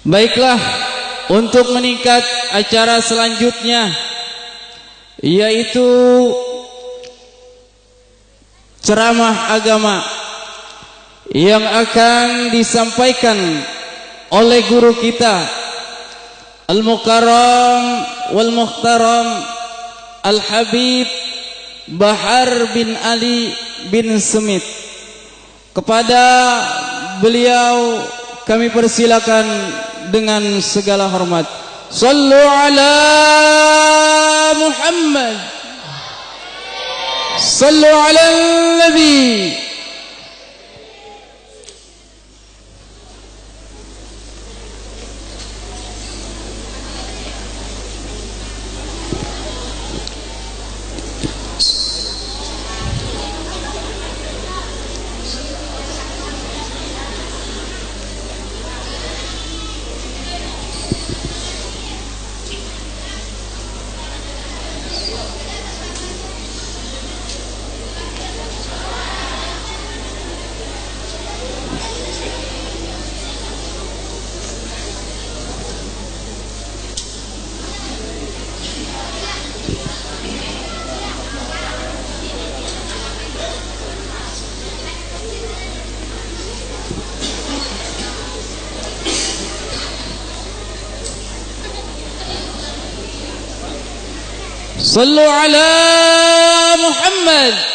Baiklah, untuk meningkat acara selanjutnya, yaitu ceramah agama yang akan disampaikan oleh guru kita Al-Mukarram wal Mukhtaram Al-Habib Bahar bin Ali bin Semit. Kepada beliau kami persilakan dengan segala hormat. Sallu ala Muhammad, sallu ala Nabi. Sallu ala Muhammad.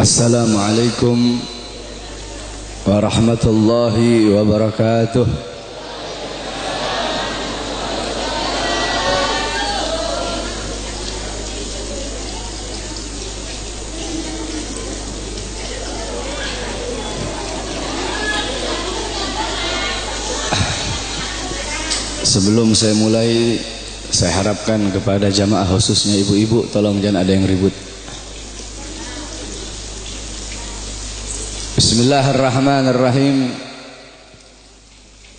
Assalamualaikum warahmatullahi wabarakatuh. Sebelum saya mulai, saya harapkan kepada jamaah khususnya ibu-ibu, tolong jangan ada yang ribut. Bismillahirrahmanirrahim.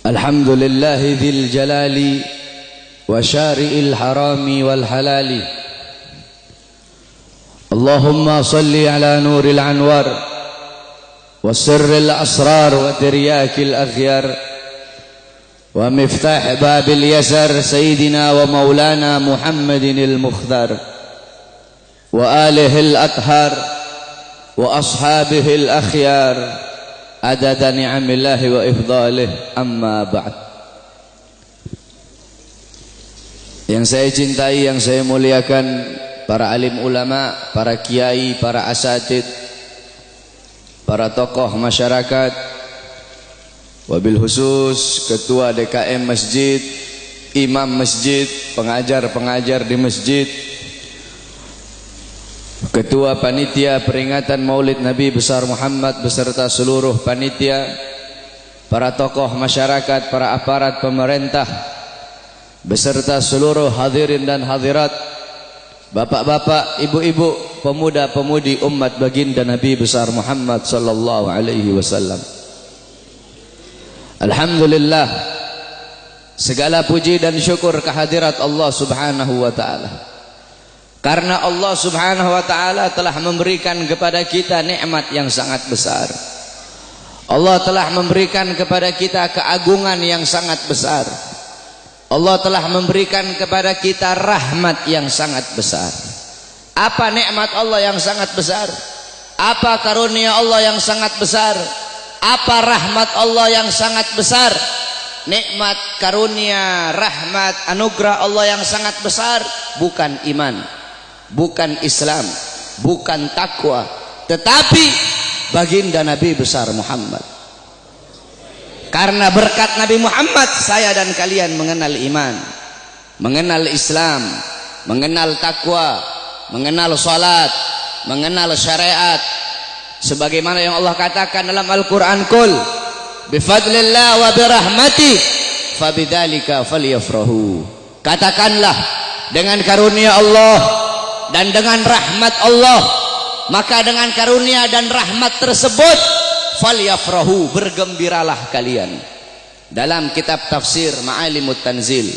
Alhamdulillahi dzil jalali wa syari'il harami wal halali. Allahumma salli ala nuril anwar wa sirril asrar wa tiryakil aghyar wa miftah babil yasar sayyidina wa maulana Muhammadinil Mukhtar wa alihil athhar wa ashabihil akhyar adada ni'amillahi wa ifdalih, amma ba'd. Yang saya cintai, yang saya muliakan, para alim ulama, para kiai, para asatid, para tokoh masyarakat, wabil khusus ketua DKM masjid, imam masjid, pengajar-pengajar di masjid, ketua panitia peringatan Maulid Nabi besar Muhammad beserta seluruh panitia, para tokoh masyarakat, para aparat pemerintah beserta seluruh hadirin dan hadirat, bapak-bapak, ibu-ibu, pemuda-pemudi umat baginda Nabi besar Muhammad sallallahu alaihi wasallam. Alhamdulillah, segala puji dan syukur kehadirat Allah Subhanahu wa taala. Karena Allah Subhanahu wa ta'ala telah memberikan kepada kita nikmat yang sangat besar. Allah telah memberikan kepada kita keagungan yang sangat besar. Allah telah memberikan kepada kita rahmat yang sangat besar. Apa nikmat Allah yang sangat besar? Apa karunia Allah yang sangat besar? Apa rahmat Allah yang sangat besar? Nikmat, karunia, rahmat, anugerah Allah yang sangat besar bukan iman, bukan Islam, bukan takwa, tetapi baginda Nabi besar Muhammad. Karena berkat Nabi Muhammad, saya dan kalian mengenal iman, mengenal Islam, mengenal takwa, mengenal salat, mengenal syariat. Sebagaimana yang Allah katakan dalam Al-Quran, Qul bifadlillah wa birahmati fabidzalika falyafrahu. Katakanlah, dengan karunia Allah dan dengan rahmat Allah, maka dengan karunia dan rahmat tersebut falyafrahu, bergembiralah kalian. Dalam kitab tafsir Ma'alimut Tanzil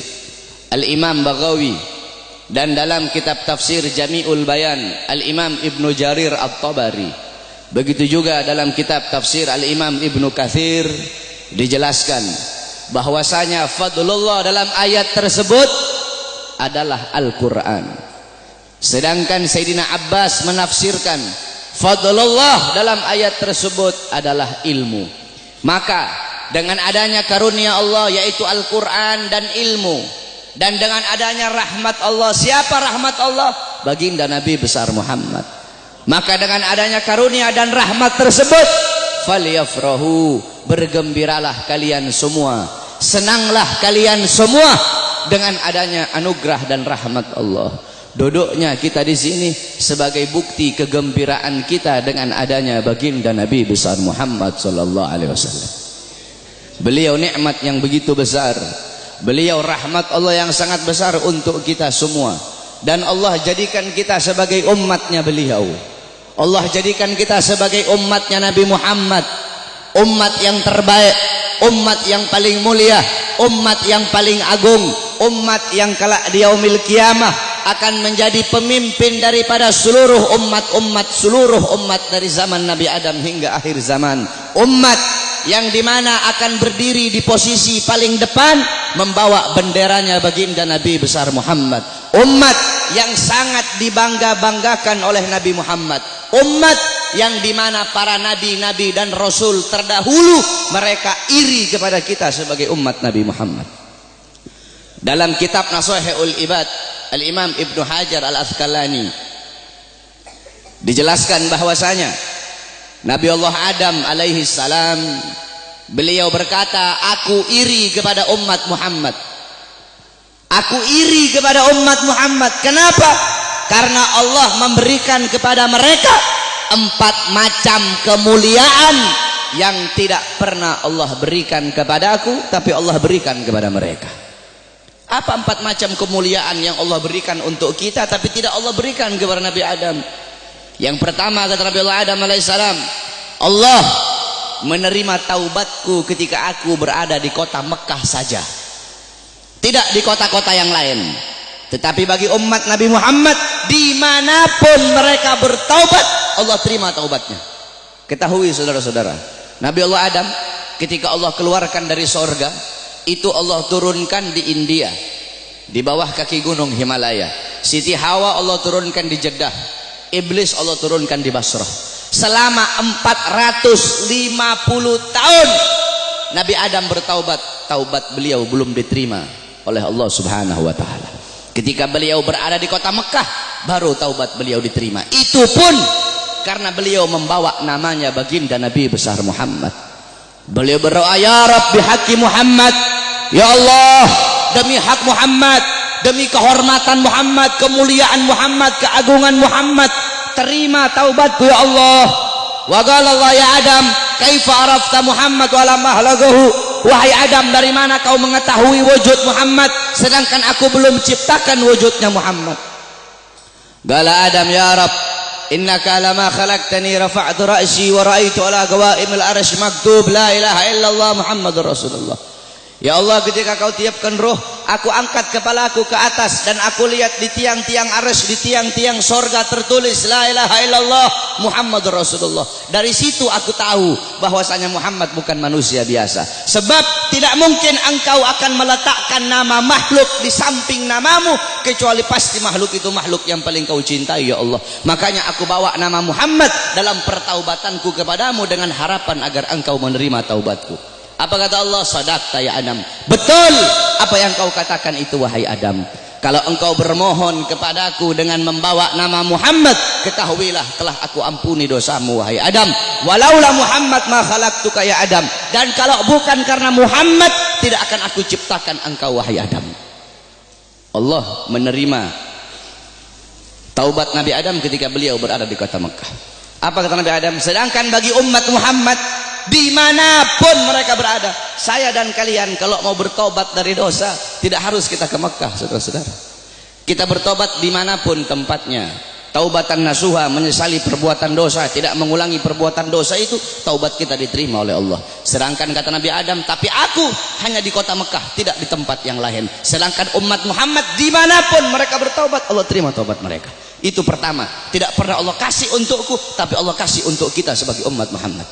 Al-Imam Baghawi, dan dalam kitab tafsir Jami'ul Bayan Al-Imam Ibnu Jarir At-Tabari, begitu juga dalam kitab tafsir Al-Imam Ibnu Katsir, dijelaskan bahwasanya fadlullah dalam ayat tersebut adalah Al-Quran. Sedangkan Sayyidina Abbas menafsirkan fadlullah dalam ayat tersebut adalah ilmu. Maka dengan adanya karunia Allah yaitu Al-Quran dan ilmu, dan dengan adanya rahmat Allah, siapa rahmat Allah? Baginda Nabi besar Muhammad. Maka dengan adanya karunia dan rahmat tersebut falyafrahu, bergembiralah kalian semua, senanglah kalian semua dengan adanya anugerah dan rahmat Allah. Duduknya kita di sini sebagai bukti kegembiraan kita dengan adanya baginda Nabi besar Muhammad sallallahu alaihi wasallam. Beliau nikmat yang begitu besar, beliau rahmat Allah yang sangat besar untuk kita semua, dan Allah jadikan kita sebagai umatnya beliau. Allah jadikan kita sebagai umatnya Nabi Muhammad, umat yang terbaik, umat yang paling mulia, umat yang paling agung, umat yang kelak di yaumil kiamah akan menjadi pemimpin daripada seluruh umat dari zaman Nabi Adam hingga akhir zaman. Umat yang dimana akan berdiri di posisi paling depan membawa benderanya baginda Nabi besar Muhammad. Umat yang sangat dibangga-banggakan oleh Nabi Muhammad. Umat yang dimana para nabi-nabi dan rasul terdahulu mereka iri kepada kita sebagai umat Nabi Muhammad. Dalam kitab Nashihul Ibad Al-Imam Ibnu Hajar Al-Asqalani dijelaskan bahwasanya Nabi Allah Adam alaihi salam, beliau berkata, aku iri kepada umat Muhammad. Aku iri kepada umat Muhammad. Kenapa? Karena Allah memberikan kepada mereka 4 macam kemuliaan yang tidak pernah Allah berikan kepada aku, tapi Allah berikan kepada mereka. Apa 4 macam kemuliaan yang Allah berikan untuk kita tapi tidak Allah berikan kepada Nabi Adam? Yang pertama, kata Nabi Allah Adam alaihissalam, Allah menerima taubatku ketika aku berada di kota Mekah saja, tidak di kota-kota yang lain. Tetapi bagi umat Nabi Muhammad, dimanapun mereka bertaubat, Allah terima taubatnya. Ketahui saudara-saudara, Nabi Allah Adam ketika Allah keluarkan dari sorga, itu Allah turunkan di India, di bawah kaki gunung Himalaya. Siti Hawa Allah turunkan di Jeddah, Iblis Allah turunkan di Basrah. Selama 450 tahun Nabi Adam bertaubat, taubat beliau belum diterima oleh Allah Subhanahu wa taala. Ketika beliau berada di kota Mekah, baru taubat beliau diterima. Itu pun karena beliau membawa namanya baginda Nabi besar Muhammad. Beliau berdoa, ya Rabb bihaqqi Muhammad, ya Allah, demi hak Muhammad, demi kehormatan Muhammad, kemuliaan Muhammad, keagungan Muhammad, terima taubatku ya Allah. Wa qala Allah ya Adam, kaifa arafta Muhammad wa lam ahlagahu? Wahai Adam, dari mana kau mengetahui wujud Muhammad sedangkan aku belum ciptakan wujudnya Muhammad? Qala Adam, ya Rabb, innaka lama khalaqtani rafa'tu ra'si wa ra'aitu ala qawaimil arsy maktub la ilaha illallah Muhammadur Rasulullah. Ya Allah, ketika kau tiupkan roh, aku angkat kepalaku ke atas dan aku lihat di tiang-tiang arsy, di tiang-tiang sorga tertulis la ilaha illallah Muhammadur Rasulullah. Dari situ aku tahu bahwasanya Muhammad bukan manusia biasa. Sebab tidak mungkin engkau akan meletakkan nama makhluk di samping namamu, kecuali pasti makhluk itu makhluk yang paling kau cintai ya Allah. Makanya aku bawa nama Muhammad dalam pertaubatanku kepadamu dengan harapan agar engkau menerima taubatku. Apa kata Allah? Sadaqta ya Adam, betul apa yang kau katakan itu wahai Adam. Kalau engkau bermohon kepadaku dengan membawa nama Muhammad, ketahuilah telah aku ampuni dosamu wahai Adam. Walaula Muhammad ma khalaqtuka ya Adam, dan kalau bukan karena Muhammad tidak akan aku ciptakan engkau wahai Adam. Allah menerima taubat Nabi Adam ketika beliau berada di kota Mekah. Apa kata Nabi Adam? Sedangkan bagi umat Muhammad, dimanapun mereka berada, saya dan kalian kalau mau bertobat dari dosa, Tidak harus kita ke Mekah, saudara-saudara. Kita bertobat dimanapun tempatnya. Taubatan nasuha, menyesali perbuatan dosa, tidak mengulangi perbuatan dosa itu, taubat kita diterima oleh Allah. Sedangkan kata Nabi Adam, tapi aku hanya di kota Mekah, tidak di tempat yang lain. Sedangkan umat Muhammad dimanapun mereka bertaubat, Allah terima taubat mereka. Itu pertama, tidak pernah Allah kasih untukku, tapi Allah kasih untuk kita sebagai umat Muhammad.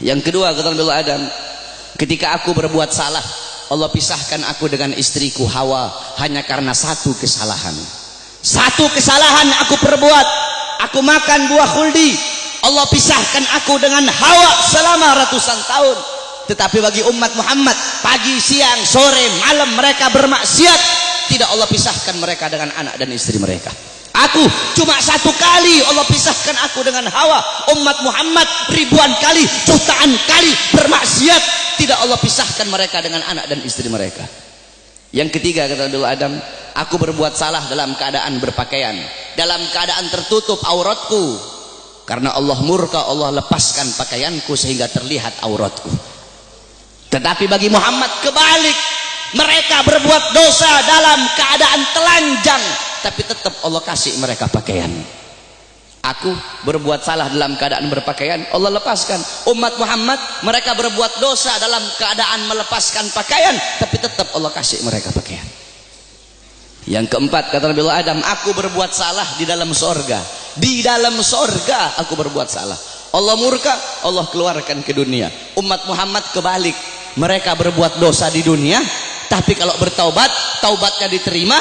Yang kedua, kata Nabi Adam, ketika aku berbuat salah, Allah pisahkan aku dengan istriku Hawa hanya karena satu kesalahan. Satu kesalahan aku perbuat, aku makan buah khuldi, Allah pisahkan aku dengan Hawa selama ratusan tahun. Tetapi bagi umat Muhammad, pagi, siang, sore, malam mereka bermaksiat, tidak Allah pisahkan mereka dengan anak dan istri mereka. Aku cuma satu kali Allah pisahkan aku dengan Hawa. Umat Muhammad ribuan kali, jutaan kali bermaksiat, tidak Allah pisahkan mereka dengan anak dan istri mereka. Yang ketiga, kata Nabi Adam, aku berbuat salah dalam keadaan berpakaian, dalam keadaan tertutup auratku. Karena Allah murka, Allah lepaskan pakaianku sehingga terlihat auratku. Tetapi bagi Muhammad kebalik, mereka berbuat dosa dalam keadaan telanjang, tapi tetap Allah kasih mereka pakaian. Aku berbuat salah dalam keadaan berpakaian, Allah lepaskan. Umat Muhammad, mereka berbuat dosa dalam keadaan melepaskan pakaian, tapi tetap Allah kasih mereka pakaian. Yang keempat, kata Nabi Adam, aku berbuat salah di dalam sorga. Di dalam sorga aku berbuat salah. Allah murka, Allah keluarkan ke dunia. Umat Muhammad kebalik, mereka berbuat dosa di dunia, tapi kalau bertaubat, taubatnya diterima,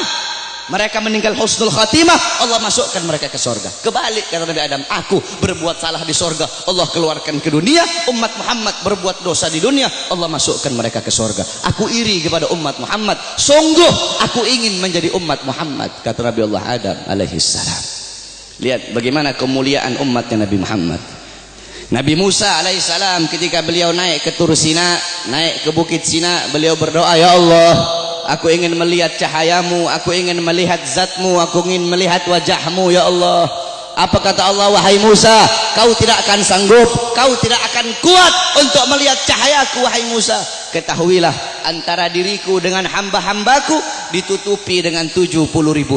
mereka meninggal husnul khatimah, Allah masukkan mereka ke sorga. Kebalik, kata Nabi Adam, aku berbuat salah di sorga, Allah keluarkan ke dunia. Umat Muhammad berbuat dosa di dunia, Allah masukkan mereka ke sorga. Aku iri kepada umat Muhammad, sungguh aku ingin menjadi umat Muhammad, kata Nabi Allah Adam alaihissalam. Lihat bagaimana kemuliaan umatnya Nabi Muhammad. Nabi Musa alaihissalam ketika beliau naik ke Tur Sina, naik ke Bukit Sina, beliau berdoa, ya Allah, aku ingin melihat cahayamu, aku ingin melihat zatmu, aku ingin melihat wajahmu, ya Allah. Apa kata Allah? Wahai Musa, kau tidak akan sanggup, kau tidak akan kuat untuk melihat cahayaku, wahai Musa. Ketahuilah, antara diriku dengan hamba-hambaku ditutupi dengan 70.000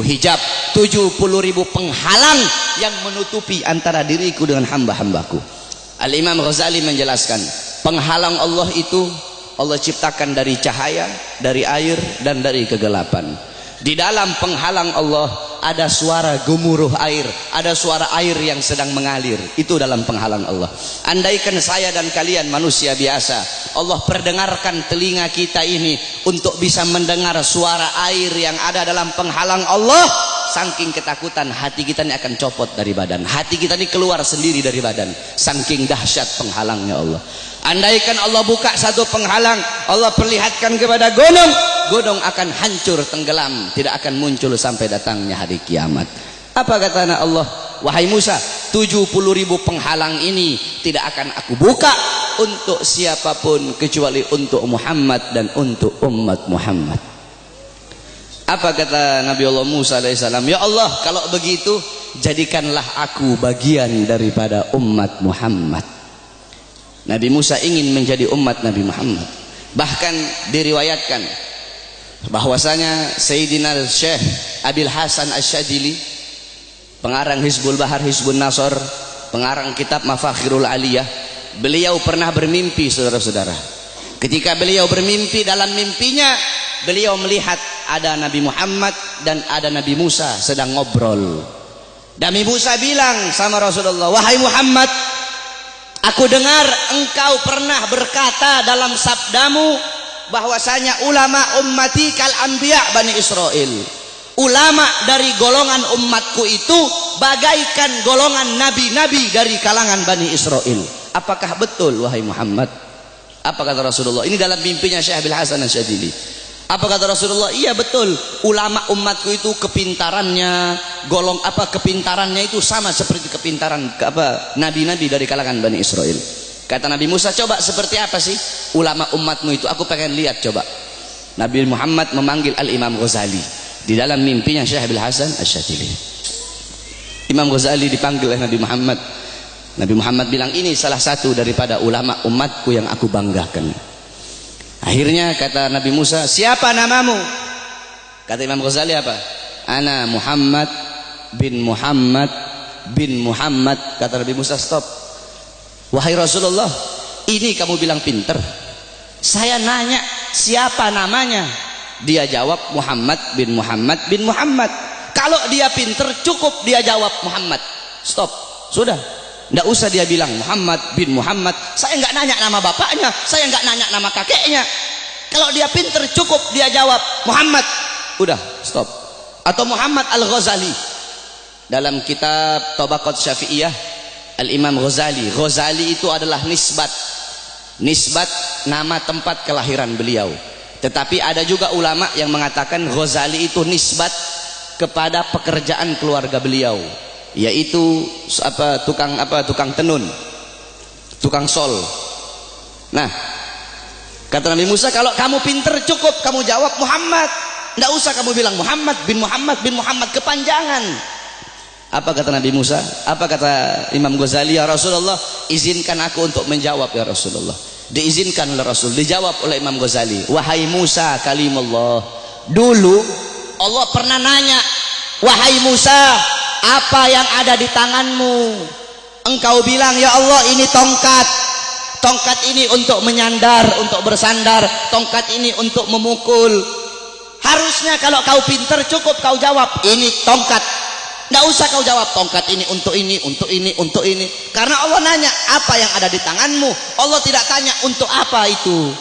hijab, 70.000 penghalang yang menutupi antara diriku dengan hamba-hambaku. Al-Imam Ghazali menjelaskan, penghalang Allah itu Allah ciptakan dari cahaya, dari air, dan dari kegelapan. Di dalam penghalang Allah ada suara gemuruh air, ada suara air yang sedang mengalir. Itu dalam penghalang Allah. Andaikan saya dan kalian manusia biasa, Allah perdengarkan telinga kita ini untuk bisa mendengar suara air yang ada dalam penghalang Allah, saking ketakutan hati kita ini akan copot dari badan. Hati kita ini keluar sendiri dari badan, saking dahsyat penghalangnya Allah. Andaikan Allah buka satu penghalang, Allah perlihatkan kepada gunung, gunung akan hancur tenggelam, tidak akan muncul sampai datangnya hari kiamat. Apa kata Allah? Wahai Musa, 70.000 penghalang ini tidak akan aku buka untuk siapapun kecuali untuk Muhammad dan untuk umat Muhammad. Apa kata Nabi Allah Musa alaihissalam? Ya Allah, kalau begitu jadikanlah aku bagian daripada umat Muhammad. Nabi Musa ingin menjadi umat Nabi Muhammad. Bahkan diriwayatkan bahwasanya Sayyidina Syekh Abil Hasan Asyadili, pengarang Hizbul Bahar, Hizbun Nasr, pengarang kitab Mafakhirul Aliyah, beliau pernah bermimpi, saudara-saudara. Ketika beliau bermimpi, dalam mimpinya beliau melihat ada Nabi Muhammad dan ada Nabi Musa sedang ngobrol. Nabi Musa bilang sama Rasulullah, wahai Muhammad, aku dengar engkau pernah berkata dalam sabdamu bahwasanya ulama ummati kal anbiya Bani Israel. Ulama dari golongan umatku itu bagaikan golongan nabi-nabi dari kalangan Bani Israel. Apakah betul wahai Muhammad? Apa kata Rasulullah? Ini dalam mimpinya Syekh Abil Hasan Asyadili. Apa kata Rasulullah? Iya betul, ulama umatku itu kepintarannya, kepintarannya itu sama seperti kepintaran nabi-nabi dari kalangan Bani Israel. Kata Nabi Musa, coba seperti apa sih ulama umatmu itu? Aku pengen lihat coba. Nabi Muhammad memanggil Al-Imam Ghazali di dalam mimpinya Syekh Abil Hasan Asyadili. Imam Ghazali dipanggil oleh Nabi Muhammad. Nabi Muhammad bilang, ini salah satu daripada ulama umatku yang aku banggakan. Akhirnya kata Nabi Musa, siapa namamu? Kata Imam Ghazali apa? Ana Muhammad bin Muhammad bin Muhammad. Kata Nabi Musa, stop. Wahai Rasulullah, ini kamu bilang pinter. Saya nanya siapa namanya. Dia jawab Muhammad bin Muhammad bin Muhammad. Kalau dia pinter cukup dia jawab Muhammad. Stop. Sudah. Tidak usah dia bilang Muhammad bin Muhammad. Saya nggak nanya nama bapaknya, saya nggak nanya nama kakeknya. Kalau dia pinter cukup dia jawab Muhammad. Udah, stop. Atau Muhammad Al-Ghazali dalam kitab Tabaqat Syafi'iyah, Al-Imam Ghazali. Ghazali itu adalah nisbat nama tempat kelahiran beliau. Tetapi ada juga ulama yang mengatakan Ghazali itu nisbat kepada pekerjaan keluarga beliau, yaitu tukang tenun, tukang sol. Nah, kata Nabi Musa, kalau kamu pinter cukup kamu jawab Muhammad. Tidak usah kamu bilang Muhammad bin Muhammad bin Muhammad, kepanjangan. Apa kata Nabi Musa? Apa kata Imam Ghazali? Ya Rasulullah, izinkan aku untuk menjawab ya Rasulullah. Diizinkan oleh Rasul. Dijawab oleh Imam Ghazali, wahai Musa kalimullah. Dulu Allah pernah nanya, wahai Musa, apa yang ada di tanganmu? Engkau bilang, ya Allah ini tongkat. Tongkat ini untuk menyandar, untuk bersandar. Tongkat ini untuk memukul. Harusnya kalau kau pinter cukup kau jawab ini tongkat. Nggak usah kau jawab tongkat ini untuk ini, untuk ini, untuk ini. Karena Allah nanya apa yang ada di tanganmu. Allah tidak tanya untuk apa itu.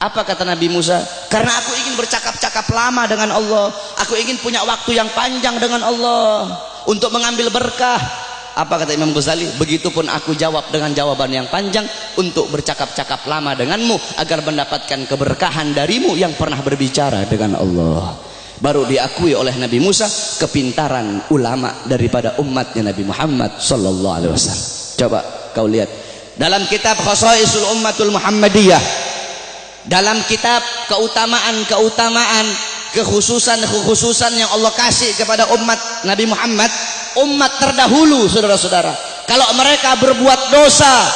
Apa kata Nabi Musa? Karena aku ingin bercakap-cakap lama dengan Allah. Aku ingin punya waktu yang panjang dengan Allah untuk mengambil berkah. Apa kata Imam Ghazali? Begitupun aku jawab dengan jawaban yang panjang untuk bercakap-cakap lama denganmu agar mendapatkan keberkahan darimu yang pernah berbicara dengan Allah. Baru diakui oleh Nabi Musa kepintaran ulama daripada umatnya Nabi Muhammad sallallahu alaihi wasallam. Coba kau lihat dalam kitab Khasaisul Ummatul Muhammadiyah, dalam kitab keutamaan kekhususan yang Allah kasih kepada umat Nabi Muhammad, umat terdahulu, saudara-saudara, kalau mereka berbuat dosa,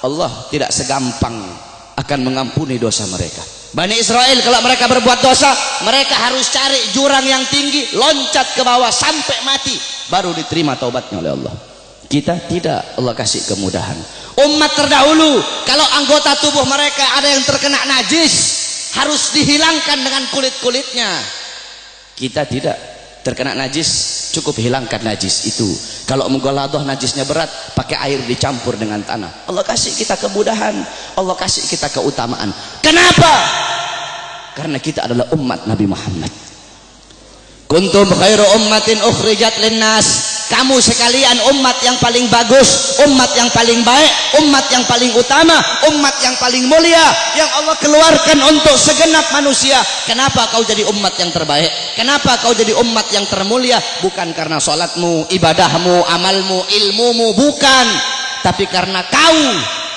Allah tidak segampang akan mengampuni dosa mereka. Bani Israel kalau mereka berbuat dosa, mereka harus cari jurang yang tinggi, loncat ke bawah sampai mati, baru diterima taubatnya oleh Allah. Kita tidak, Allah kasih kemudahan. Umat terdahulu kalau anggota tubuh mereka ada yang terkena najis, harus dihilangkan dengan kulit-kulitnya. Kita tidak, terkena najis cukup hilangkan najis itu. Kalau menggoladoh najisnya berat, pakai air dicampur dengan tanah. Allah kasih kita kemudahan, Allah kasih kita keutamaan. Kenapa? Karena kita adalah umat Nabi Muhammad. Kuntum khairu ummatin ukhrijat linnas. Kamu sekalian umat yang paling bagus, umat yang paling baik, umat yang paling utama, umat yang paling mulia yang Allah keluarkan untuk segenap manusia. Kenapa kau jadi umat yang terbaik? Kenapa kau jadi umat yang termulia? Bukan karena salatmu, ibadahmu, amalmu, ilmumu, bukan. Tapi karena kau,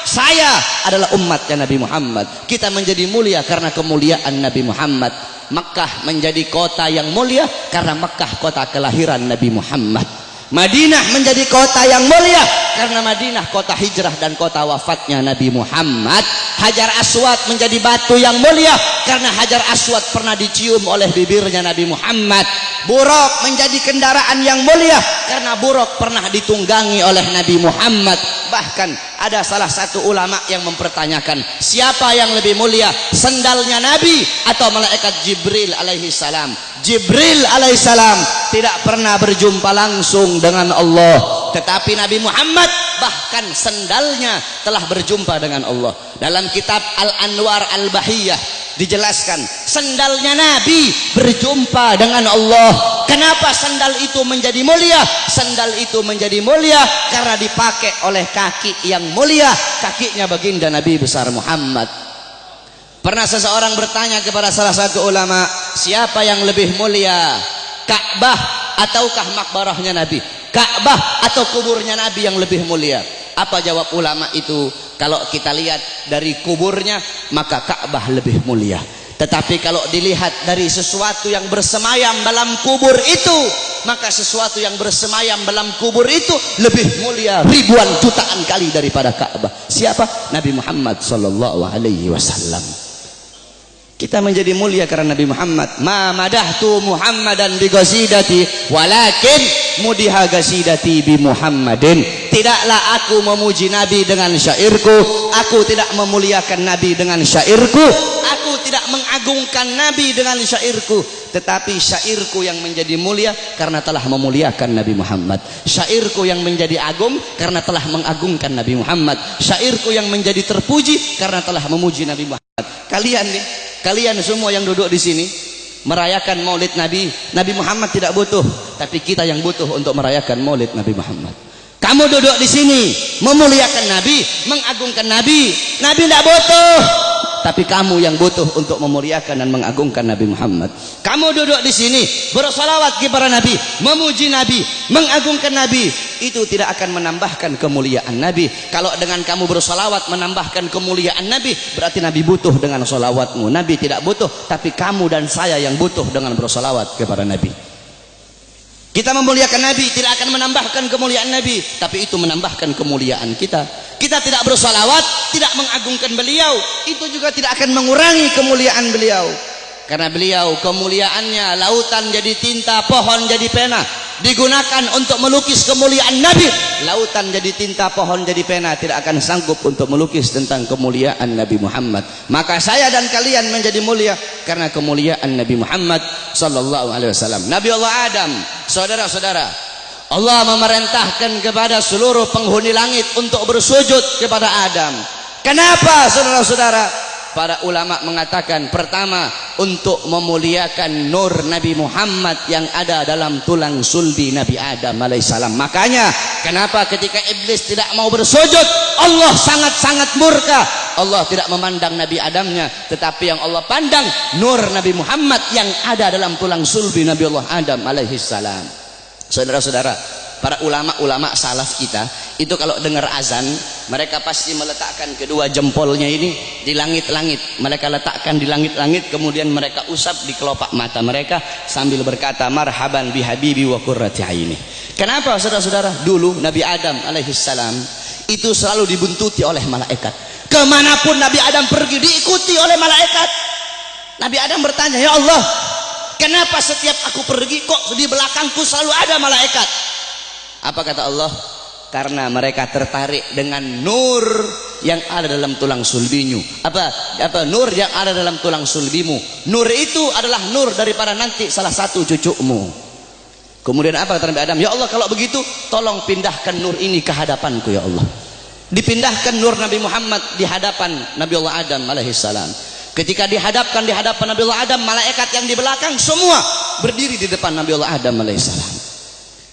saya adalah umatnya Nabi Muhammad. Kita menjadi mulia karena kemuliaan Nabi Muhammad. Makkah menjadi kota yang mulia karena Makkah kota kelahiran Nabi Muhammad. Madinah menjadi kota yang mulia karena Madinah kota hijrah dan kota wafatnya Nabi Muhammad. Hajar Aswad menjadi batu yang mulia karena Hajar Aswad pernah dicium oleh bibirnya Nabi Muhammad. Buraq menjadi kendaraan yang mulia karena Buraq pernah ditunggangi oleh Nabi Muhammad. Bahkan ada salah satu ulama yang mempertanyakan, siapa yang lebih mulia, sendalnya Nabi atau malaikat Jibril alaihi salam? Jibril alaihissalam tidak pernah berjumpa langsung dengan Allah, tetapi Nabi Muhammad bahkan sendalnya telah berjumpa dengan Allah. Dalam kitab Al-Anwar Al-Bahiyah dijelaskan sendalnya Nabi berjumpa dengan Allah. Kenapa sendal itu menjadi mulia? Sendal itu menjadi mulia karena dipakai oleh kaki yang mulia, kakinya baginda Nabi besar Muhammad. Pernah seseorang bertanya kepada salah satu ulama, siapa yang lebih mulia, Ka'bah ataukah makbarahnya Nabi? Ka'bah atau kuburnya Nabi yang lebih mulia? Apa jawab ulama itu? Kalau kita lihat dari kuburnya, maka Ka'bah lebih mulia. Tetapi kalau dilihat dari sesuatu yang bersemayam dalam kubur itu, maka sesuatu yang bersemayam dalam kubur itu lebih mulia ribuan jutaan kali daripada Ka'bah. Siapa? Nabi Muhammad sallallahu alaihi wasallam. Kita menjadi mulia karena Nabi Muhammad. Ma madahtu Muhammadan bi qasidati walakin mudiha qasidati bi Muhammadin. Tidaklah aku memuji Nabi dengan syairku, aku tidak memuliakan Nabi dengan syairku, aku tidak mengagungkan Nabi dengan syairku, tetapi syairku yang menjadi mulia karena telah memuliakan Nabi Muhammad. Syairku yang menjadi agung karena telah mengagungkan Nabi Muhammad. Syairku yang menjadi terpuji karena telah memuji Nabi Muhammad. Kalian nih, kalian semua yang duduk di sini merayakan Maulid Nabi. Nabi Muhammad tidak butuh, tapi kita yang butuh untuk merayakan Maulid Nabi Muhammad. Kamu duduk di sini memuliakan Nabi, mengagungkan Nabi. Nabi tidak butuh, tapi kamu yang butuh untuk memuliakan dan mengagungkan Nabi Muhammad. Kamu duduk di sini bersolawat kepada Nabi, memuji Nabi, mengagungkan Nabi. Itu tidak akan menambahkan kemuliaan Nabi. Kalau dengan kamu bersolawat menambahkan kemuliaan Nabi, berarti Nabi butuh dengan solawatmu. Nabi tidak butuh, tapi kamu dan saya yang butuh dengan bersolawat kepada Nabi. Kita memuliakan Nabi tidak akan menambahkan kemuliaan Nabi, tapi itu menambahkan kemuliaan kita. Kita tidak bersolawat, tidak mengagungkan beliau, itu juga tidak akan mengurangi kemuliaan beliau. Karena beliau kemuliaannya lautan jadi tinta, pohon jadi pena, digunakan untuk melukis kemuliaan Nabi. Lautan jadi tinta, pohon jadi pena, tidak akan sanggup untuk melukis tentang kemuliaan Nabi Muhammad. Maka saya dan kalian menjadi mulia karena kemuliaan Nabi Muhammad sallallahu alaihi wasallam. Nabi Allah Adam, saudara-saudara, Allah memerintahkan kepada seluruh penghuni langit untuk bersujud kepada Adam. Kenapa, saudara-saudara? Para ulama mengatakan, pertama, untuk memuliakan nur Nabi Muhammad yang ada dalam tulang sulbi Nabi Adam alaihissalam. Makanya kenapa ketika iblis tidak mau bersujud, Allah sangat-sangat murka. Allah tidak memandang Nabi Adamnya, tetapi yang Allah pandang nur Nabi Muhammad yang ada dalam tulang sulbi Nabi Allah Adam alaihissalam. Saudara-saudara, para ulama-ulama salaf kita itu kalau dengar azan, mereka pasti meletakkan kedua jempolnya ini di langit-langit. Mereka letakkan di langit-langit, kemudian mereka usap di kelopak mata mereka sambil berkata, marhaban bihabibi wa qurrati aini. Kenapa, saudara-saudara? Dulu Nabi Adam alaihissalam itu selalu dibuntuti oleh malaikat. Kemanapun Nabi Adam pergi diikuti oleh malaikat. Nabi Adam bertanya, ya Allah, kenapa setiap aku pergi kok di belakangku selalu ada malaikat? Apa kata Allah? Karena mereka tertarik dengan nur yang ada dalam tulang sulbimu. Apa nur yang ada dalam tulang sulbimu? Nur itu adalah nur daripada nanti salah satu cucumu. Kemudian apa kata Nabi Adam? Ya Allah, kalau begitu tolong pindahkan nur ini ke hadapanku ya Allah. Dipindahkan nur Nabi Muhammad di hadapan Nabi Allah Adam alaihissalam. Ketika dihadapkan di hadapan Nabi Allah Adam, malaikat yang di belakang semua berdiri di depan Nabi Allah Adam alaihissalam.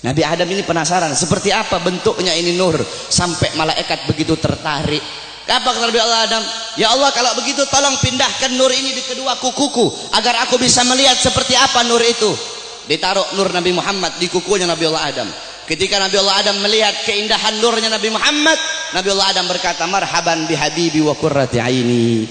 Nabi Adam ini penasaran seperti apa bentuknya ini nur sampai malaikat begitu tertarik. Apa kata Nabi Allah Adam? Ya Allah, kalau begitu tolong pindahkan nur ini di kedua kukuku agar aku bisa melihat seperti apa nur itu. Ditaruh nur Nabi Muhammad di kukunya Nabi Allah Adam. Ketika Nabi Allah Adam melihat keindahan nurnya Nabi Muhammad, Nabi Allah Adam berkata, marhaban bihabibi wa qurrati aini.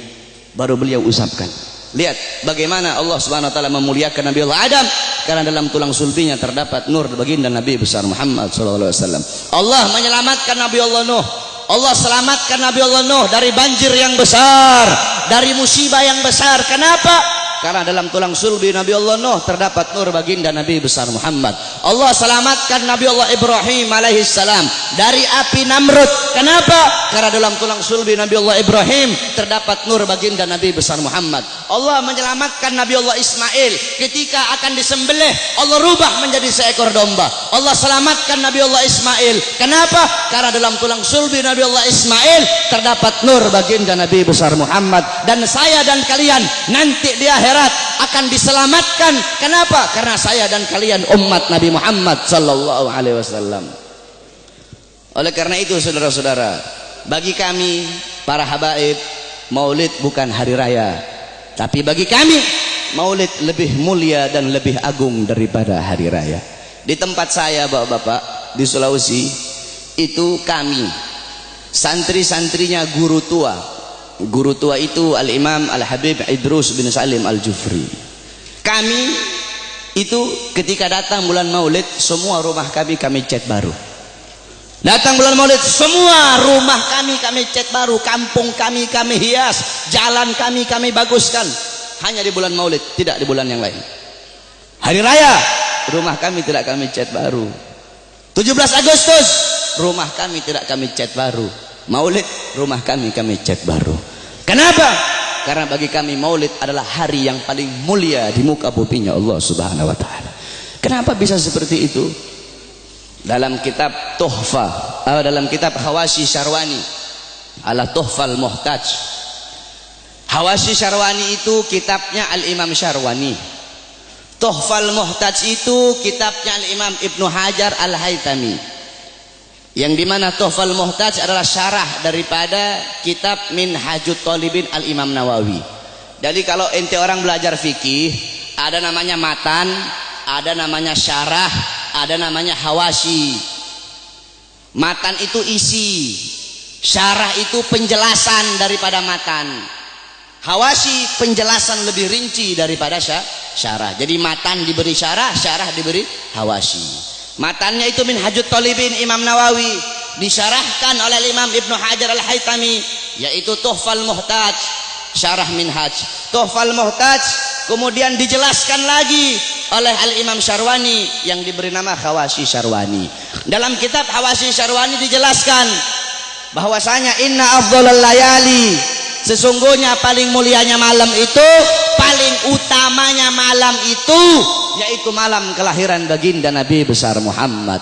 Baru beliau usapkan. Lihat bagaimana Allah Subhanahu wa taala memuliakan Nabi Allah Adam karena dalam tulang sulbinya terdapat nur baginda Nabi besar Muhammad sallallahu alaihi wasallam. Allah menyelamatkan Nabi Allah Nuh. Allah selamatkan Nabi Allah Nuh dari banjir yang besar, dari musibah yang besar. Kenapa? Karena dalam tulang sulbi Nabi Allah Nuh terdapat nur baginda Nabi besar Muhammad. Allah selamatkan Nabi Allah Ibrahim alaihissalam dari api Namrud. Kenapa? Karena dalam tulang sulbi Nabi Allah Ibrahim terdapat nur baginda Nabi besar Muhammad. Allah menyelamatkan Nabi Allah Ismail ketika akan disembelih, Allah rubah menjadi seekor domba. Allah selamatkan Nabi Allah Ismail. Kenapa? Karena dalam tulang sulbi Nabi Allah Ismail terdapat nur baginda Nabi besar Muhammad. Dan saya dan kalian nanti di akhirat akan diselamatkan. Kenapa? Karena saya dan kalian umat Nabi Muhammad sallallahu alaihi wasallam. Oleh karena itu, saudara-saudara, bagi kami para habaib, Maulid bukan hari raya, tapi bagi kami Maulid lebih mulia dan lebih agung daripada hari raya. Di tempat saya, bapak-bapak, di Sulawesi, itu kami santri-santrinya guru tua. Guru tua itu Al-Imam Al-Habib Idrus bin Salim Al-Jufri. Kami itu ketika datang bulan Maulid, semua rumah kami cat baru. Datang bulan Maulid, semua rumah kami cat baru, kampung kami hias, jalan kami baguskan. hanya di bulan Maulid, tidak di bulan yang lain. Hari raya, rumah kami tidak kami cat baru. 17 Agustus, rumah kami tidak kami cat baru. Maulid, rumah kami cat baru. Kenapa? Karena bagi kami Maulid adalah hari yang paling mulia di muka buminya Allah Subhanahu wa taala. Kenapa bisa seperti itu? Dalam kitab Tuhfa, dalam kitab Hawashi Syarwani, ala Tuhfal Muhtaj. Hawashi Syarwani itu kitabnya Al-Imam Syarwani. Tuhfal Muhtaj itu kitabnya Al-Imam Ibnu Hajar Al-Haytami. Yang dimana Tuhfal Muhtaj adalah syarah daripada kitab Minhajut Talibin Al-Imam Nawawi. Jadi kalau ente orang belajar fikih, ada namanya matan, ada namanya syarah, ada namanya hawashi. Matan itu isi, syarah itu penjelasan daripada matan, hawashi penjelasan lebih rinci daripada syarah. Jadi matan diberi syarah, syarah diberi hawashi. Matannya itu Minhajut Talibin Imam Nawawi, disyarahkan oleh Imam Ibnu Hajar Al-Haytami, yaitu Tuhfal Muhtaj, syarah Minhaj. Tuhfal Muhtaj kemudian dijelaskan lagi oleh Al-Imam Syarwani yang diberi nama Hawashi Syarwani. Dalam kitab Hawashi Syarwani dijelaskan bahwasanya inna afdhalal layali, sesungguhnya paling mulianya malam itu, paling utamanya malam itu, yaitu malam kelahiran baginda Nabi besar Muhammad.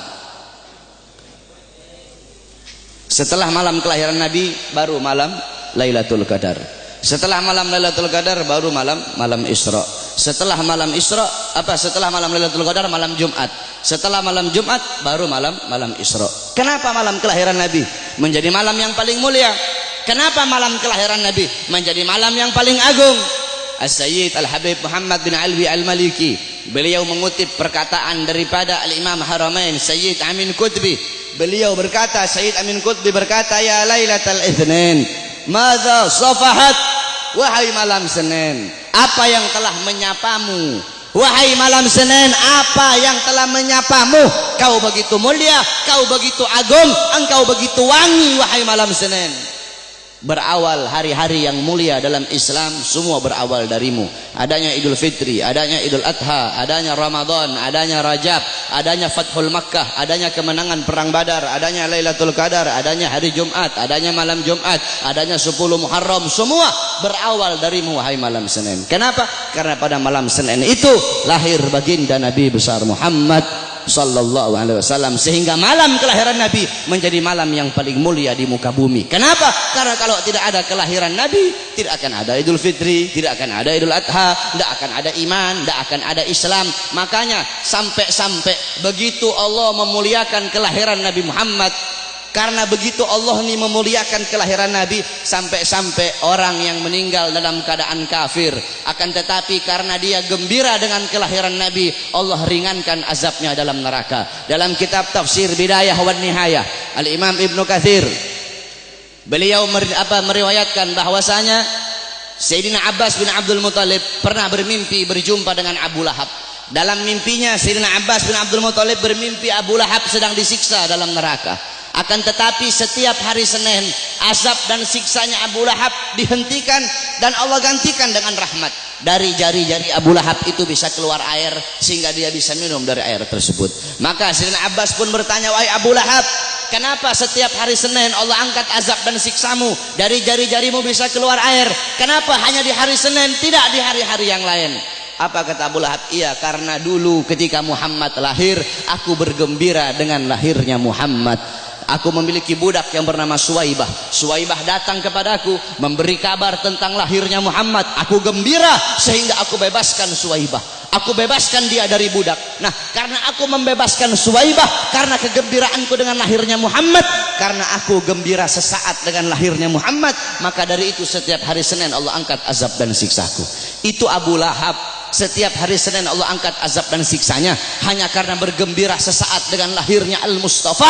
Setelah malam kelahiran Nabi baru malam Lailatul Qadar. Setelah malam Lailatul Qadar baru malam Isra. Setelah malam Isra setelah malam Lailatul Qadar malam Jumat. Setelah malam Jumat baru malam Isra. Kenapa malam kelahiran Nabi menjadi malam yang paling mulia? Kenapa malam kelahiran Nabi menjadi malam yang paling agung? As-Sayyid Al-Habib Muhammad bin Alwi Al-Maliki, beliau mengutip perkataan daripada Al-Imam Haramain Sayyid Amin Qutbi. Beliau berkata, Sayyid Amin Qutbi berkata, ya Lailatul Itsnin, madza safahat, wahai malam Senin, apa yang telah menyapamu? Wahai malam Senin, apa yang telah menyapamu? Kau begitu mulia, kau begitu agung, engkau begitu wangi, wahai malam Senin. Berawal hari-hari yang mulia dalam Islam, semua berawal darimu. Adanya Idul Fitri, adanya Idul Adha, adanya Ramadan, adanya Rajab, adanya Fathul Makkah, adanya kemenangan perang Badar, adanya Lailatul Qadar, adanya hari Jumat, adanya malam Jumat, adanya 10 Muharram, semua berawal darimu wahai malam Senin. Kenapa? Karena pada malam Senin itu lahir baginda Nabi besar Muhammad sallallahu alaihi wasallam, sehingga malam kelahiran Nabi menjadi malam yang paling mulia di muka bumi. Kenapa? Karena kalau tidak ada kelahiran Nabi, tidak akan ada Idul Fitri, tidak akan ada Idul Adha, tidak akan ada iman, tidak akan ada Islam. Makanya sampai begitu Allah memuliakan kelahiran Nabi Muhammad, karena begitu Allah ini memuliakan kelahiran Nabi, sampai-sampai orang yang meninggal dalam keadaan kafir, akan tetapi karena dia gembira dengan kelahiran Nabi, Allah ringankan azabnya dalam neraka. Dalam kitab Tafsir Bidayah wan Nihayah, Al-Imam Ibnu Katsir, beliau meriwayatkan bahwasanya Sayyidina Abbas bin Abdul Muthalib pernah bermimpi berjumpa dengan Abu Lahab. Dalam mimpinya Sayyidina Abbas bin Abdul Muthalib bermimpi Abu Lahab sedang disiksa dalam neraka. Akan tetapi setiap hari Senin, azab dan siksanya Abu Lahab dihentikan dan Allah gantikan dengan rahmat. Dari jari-jari Abu Lahab itu bisa keluar air sehingga dia bisa minum dari air tersebut. Maka Sayyidina Abbas pun bertanya, wahai Abu Lahab, kenapa setiap hari Senin Allah angkat azab dan siksamu? Dari jari-jarimu bisa keluar air. Kenapa hanya di hari Senin, tidak di hari-hari yang lain? Apa kata Abu Lahab? Iya, karena dulu ketika Muhammad lahir, aku bergembira dengan lahirnya Muhammad. Aku memiliki budak yang bernama Suwaibah. Suwaibah datang kepadaku memberi kabar tentang lahirnya Muhammad. Aku gembira sehingga aku bebaskan Suwaibah. Aku bebaskan dia dari budak. Nah, karena aku membebaskan Suwaibah, karena kegembiraanku dengan lahirnya Muhammad, karena aku gembira sesaat dengan lahirnya Muhammad, maka dari itu setiap hari Senin Allah angkat azab dan siksaku. Itu Abu Lahab. Setiap hari Senin Allah angkat azab dan siksanya hanya karena bergembira sesaat dengan lahirnya Al-Mustafa,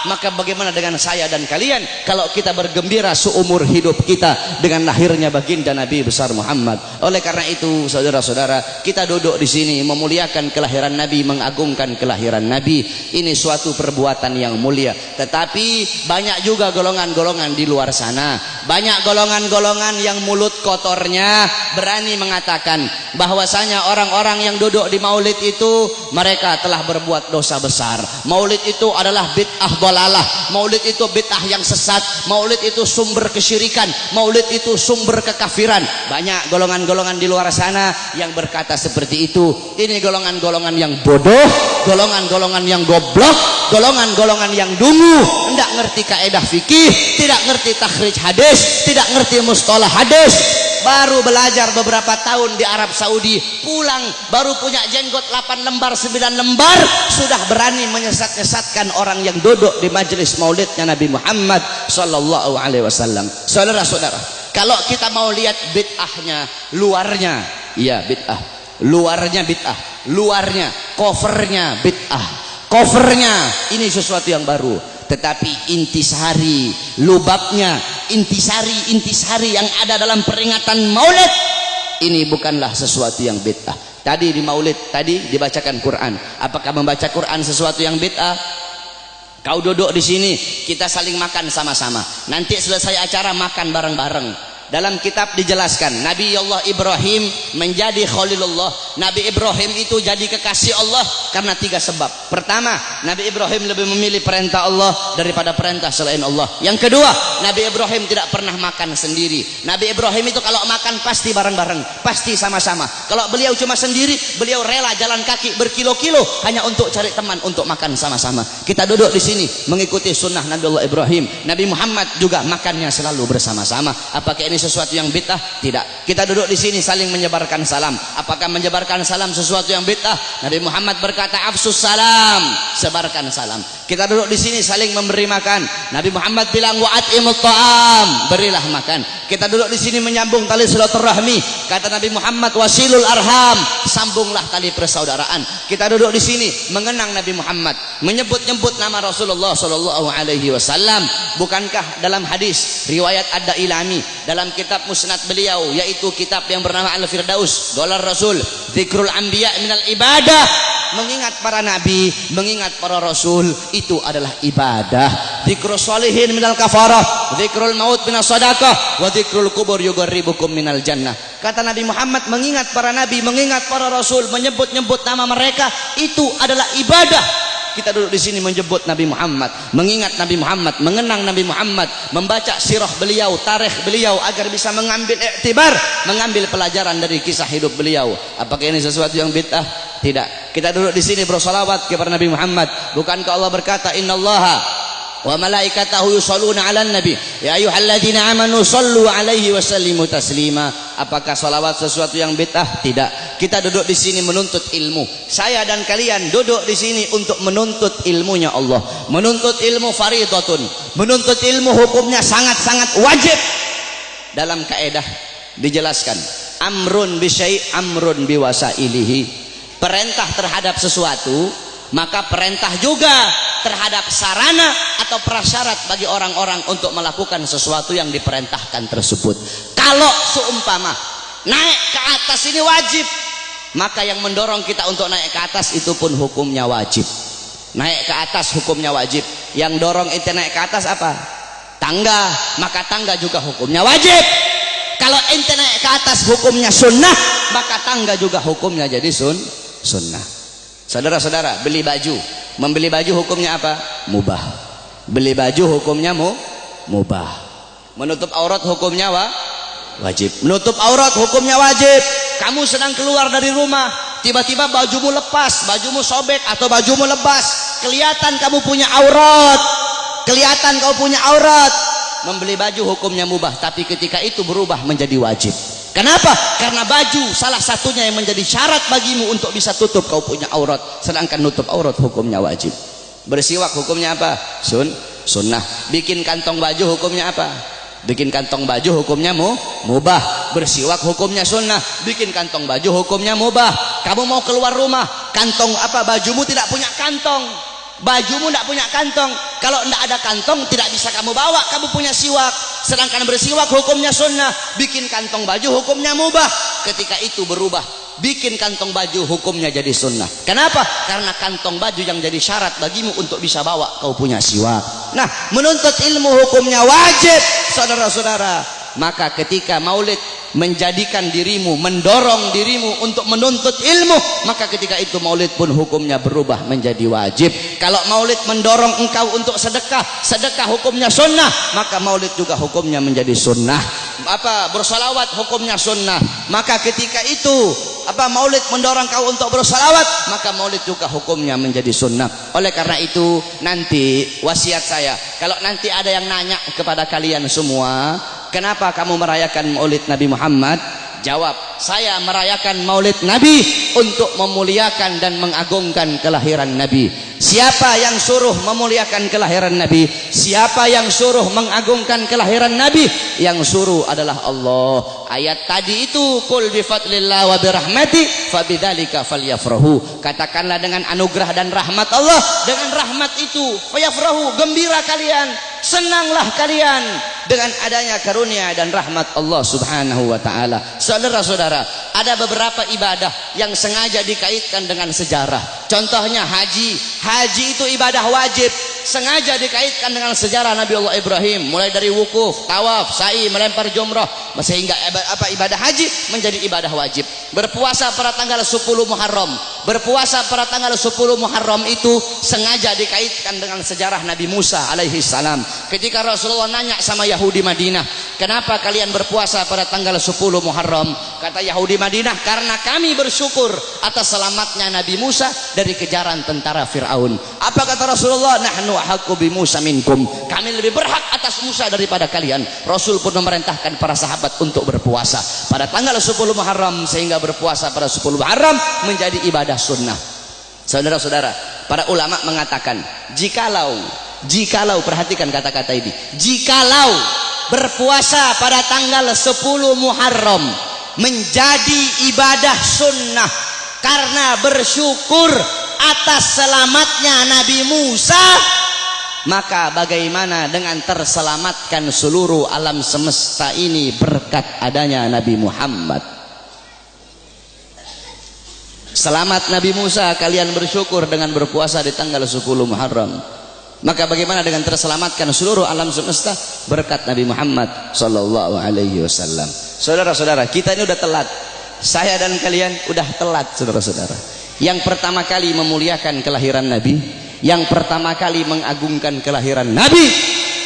maka bagaimana dengan saya dan kalian kalau kita bergembira seumur hidup kita dengan lahirnya baginda Nabi besar Muhammad. Oleh karena itu saudara-saudara, kita duduk di sini memuliakan kelahiran Nabi, mengagungkan kelahiran Nabi. Ini suatu perbuatan yang mulia. Tetapi banyak juga golongan-golongan di luar sana, banyak golongan-golongan yang mulut kotornya berani mengatakan bahwasanya orang-orang yang duduk di maulid itu mereka telah berbuat dosa besar. Maulid itu adalah bid'ah dhalalah, maulid itu bid'ah yang sesat, maulid itu sumber kesyirikan, maulid itu sumber kekafiran. Banyak golongan-golongan di luar sana yang berkata seperti itu. Ini golongan-golongan yang bodoh, golongan-golongan yang goblok, golongan-golongan yang dungu, tidak ngerti kaidah fikih, tidak ngerti takhrij hadis, tidak ngerti mustalah hadis. Baru belajar beberapa tahun di Arab Saudi, pulang baru punya jenggot 8 lembar 9 lembar, sudah berani menyesat-nyesatkan orang yang duduk di majelis maulidnya Nabi Muhammad sallallahu alaihi wasallam. Saudara-saudara, kalau kita mau lihat bid'ahnya, luarnya iya bid'ah, luarnya bid'ah, luarnya covernya bid'ah, covernya ini sesuatu yang baru. Tetapi intisari, lubabnya, intisari yang ada dalam peringatan maulid ini bukanlah sesuatu yang bid'ah. Tadi di maulid tadi dibacakan Quran. Apakah membaca Quran sesuatu yang bid'ah? Kau duduk di sini, kita saling makan sama-sama. Nanti selesai acara makan bareng-bareng. Dalam kitab dijelaskan Nabi Allah Ibrahim menjadi Khalilullah. Nabi Ibrahim itu jadi kekasih Allah karena 3 sebab. Pertama, Nabi Ibrahim lebih memilih perintah Allah daripada perintah selain Allah. Yang kedua, Nabi Ibrahim tidak pernah makan sendiri. Nabi Ibrahim itu kalau makan pasti bareng-bareng, pasti sama-sama. Kalau beliau cuma sendiri, beliau rela jalan kaki berkilo-kilo hanya untuk cari teman untuk makan sama-sama. Kita duduk di sini mengikuti sunnah Nabi Allah Ibrahim. Nabi Muhammad juga makannya selalu bersama-sama. Apakah ini sesuatu yang bid'ah? Tidak. Kita duduk di sini saling menyebarkan salam. Apakah menyebarkan salam sesuatu yang bid'ah? Nabi Muhammad berkata afsus salam, sebarkan salam. Kita duduk di sini saling memberi makan. Nabi Muhammad bilang wa'atimut ta'am, berilah makan. Kita duduk di sini menyambung tali silaturahmi. Kata Nabi Muhammad wasilul arham, sambunglah tali persaudaraan. Kita duduk di sini mengenang Nabi Muhammad, menyebut-nyebut nama Rasulullah sallallahu alaihi wasallam. Bukankah dalam hadis riwayat Ad-Dailami dalam kitab musnad beliau, yaitu kitab yang bernama Al-Firdaus Dolar Rasul, zikrul anbiya minal ibadah, mengingat para nabi, mengingat para rasul itu adalah ibadah. Zikrul sholihin minal kafarah, zikrul maut minas sadaqah, wa zikrul kubur yugarribukum minal jannah. Kata Nabi Muhammad, mengingat para nabi, mengingat para rasul, menyebut-nyebut nama mereka itu adalah ibadah. Kita duduk di sini menyebut Nabi Muhammad, mengingat Nabi Muhammad, mengenang Nabi Muhammad, membaca sirah beliau, tarikh beliau agar bisa mengambil iktibar, mengambil pelajaran dari kisah hidup beliau. Apakah ini sesuatu yang bid'ah? Tidak. Kita duduk di sini bersolawat kepada Nabi Muhammad. Bukankah Allah berkata innallaha wa malaikatahu yusholluna 'alan nabi ya ayyuhalladzina amanu shollu 'alaihi wa sallimu taslima. Apakah salawat sesuatu yang bid'ah? Tidak. Kita duduk di sini menuntut ilmu. Saya dan kalian duduk di sini untuk menuntut ilmunya Allah. Menuntut ilmu fardhatun. Menuntut ilmu hukumnya sangat-sangat wajib. Dalam kaidah dijelaskan amrun bi syai' amrun bi wasailihi. Perintah terhadap sesuatu, maka perintah juga terhadap sarana atau prasyarat bagi orang-orang untuk melakukan sesuatu yang diperintahkan tersebut. Kalau seumpama naik ke atas ini wajib, maka yang mendorong kita untuk naik ke atas itu pun hukumnya wajib. Naik ke atas hukumnya wajib. Yang dorong ente naik ke atas apa? Tangga, maka tangga juga hukumnya wajib. Kalau ente naik ke atas hukumnya sunnah, maka tangga juga hukumnya jadi sunnah. Saudara-saudara, beli baju, membeli baju hukumnya apa? Mubah. Beli baju hukumnya mubah. Menutup aurat hukumnya wajib. Menutup aurat hukumnya wajib. Kamu sedang keluar dari rumah, tiba-tiba bajumu lepas, bajumu sobek atau bajumu lepas, kelihatan kamu punya aurat, kelihatan kamu punya aurat. Membeli baju hukumnya mubah, tapi ketika itu berubah menjadi wajib. Kenapa? Karena baju salah satunya yang menjadi syarat bagimu untuk bisa tutup kau punya aurat, sedangkan nutup aurat hukumnya wajib. Bersiwak hukumnya apa? Sunnah. Bikin kantong baju hukumnya apa? Bikin kantong baju hukumnya mubah. Bersiwak hukumnya sunnah. Bikin kantong baju hukumnya mubah. Kamu mau keluar rumah, kantong apa bajumu tidak punya kantong, Bajumu tidak punya kantong. Kalau tidak ada kantong tidak bisa kamu bawa. Kamu punya siwak. Sedangkan bersiwak hukumnya sunnah. Bikin kantong baju hukumnya mubah. Ketika itu berubah. Bikin kantong baju hukumnya jadi sunnah. Kenapa? Karena kantong baju yang jadi syarat bagimu untuk bisa bawa kau punya siwak. Nah, menuntut ilmu hukumnya wajib, saudara-saudara. Maka ketika maulid menjadikan dirimu, mendorong dirimu untuk menuntut ilmu, maka ketika itu maulid pun hukumnya berubah menjadi wajib. Kalau maulid mendorong engkau untuk sedekah, sedekah hukumnya sunnah, maka maulid juga hukumnya menjadi sunnah. Bersalawat hukumnya sunnah, maka ketika itu maulid mendorong kau untuk bersalawat, maka maulid juga hukumnya menjadi sunnah. Oleh karena itu nanti wasiat saya, kalau nanti ada yang nanya kepada kalian semua, kenapa kamu merayakan maulid Nabi Muhammad? Jawab, saya merayakan maulid Nabi untuk memuliakan dan mengagungkan kelahiran Nabi. Siapa yang suruh memuliakan kelahiran Nabi? Siapa yang suruh mengagungkan kelahiran Nabi? Yang suruh adalah Allah. Ayat tadi itu, qul bi fadlillah wa bi rahmati fabidzalika falyafrahu. Katakanlah dengan anugerah dan rahmat Allah, dengan rahmat itu fayafrahu, gembira kalian, senanglah kalian dengan adanya karunia dan rahmat Allah Subhanahu wa taala. Saudara-saudara, ada beberapa ibadah yang sengaja dikaitkan dengan sejarah. Contohnya haji. Haji itu ibadah wajib, sengaja dikaitkan dengan sejarah Nabi Allah Ibrahim, mulai dari wukuf, tawaf, sa'i, melempar jumrah, sehingga ibadah haji menjadi ibadah wajib. Berpuasa pada tanggal 10 Muharram. Berpuasa pada tanggal 10 Muharram itu sengaja dikaitkan dengan sejarah Nabi Musa alaihi salam. Ketika Rasulullah nanya sama Yahudi Madinah, kenapa kalian berpuasa pada tanggal 10 Muharram? Kata Yahudi Madinah, karena kami bersyukur atas selamatnya Nabi Musa dari kejaran tentara Fir'aun. Apa kata Rasulullah? Nahnu ahaqqu bi Musa minkum. Kami lebih berhak atas Musa daripada kalian. Rasul pun memerintahkan para sahabat untuk berpuasa pada tanggal 10 Muharram, sehingga berpuasa pada 10 Muharram menjadi ibadah sunnah. Saudara-saudara, para ulama mengatakan, jikalau perhatikan kata-kata ini, jikalau berpuasa pada tanggal 10 Muharram menjadi ibadah sunnah karena bersyukur atas selamatnya Nabi Musa, maka bagaimana dengan terselamatkan seluruh alam semesta ini berkat adanya Nabi Muhammad? Selamat Nabi Musa, kalian bersyukur dengan berpuasa di tanggal 10 Muharram. Maka bagaimana dengan terselamatkan seluruh alam semesta berkat Nabi Muhammad sallallahu alaihi wasallam. Saudara-saudara, kita ini udah telat. Saya dan kalian udah telat, saudara-saudara. Yang pertama kali memuliakan kelahiran Nabi, yang pertama kali mengagungkan kelahiran Nabi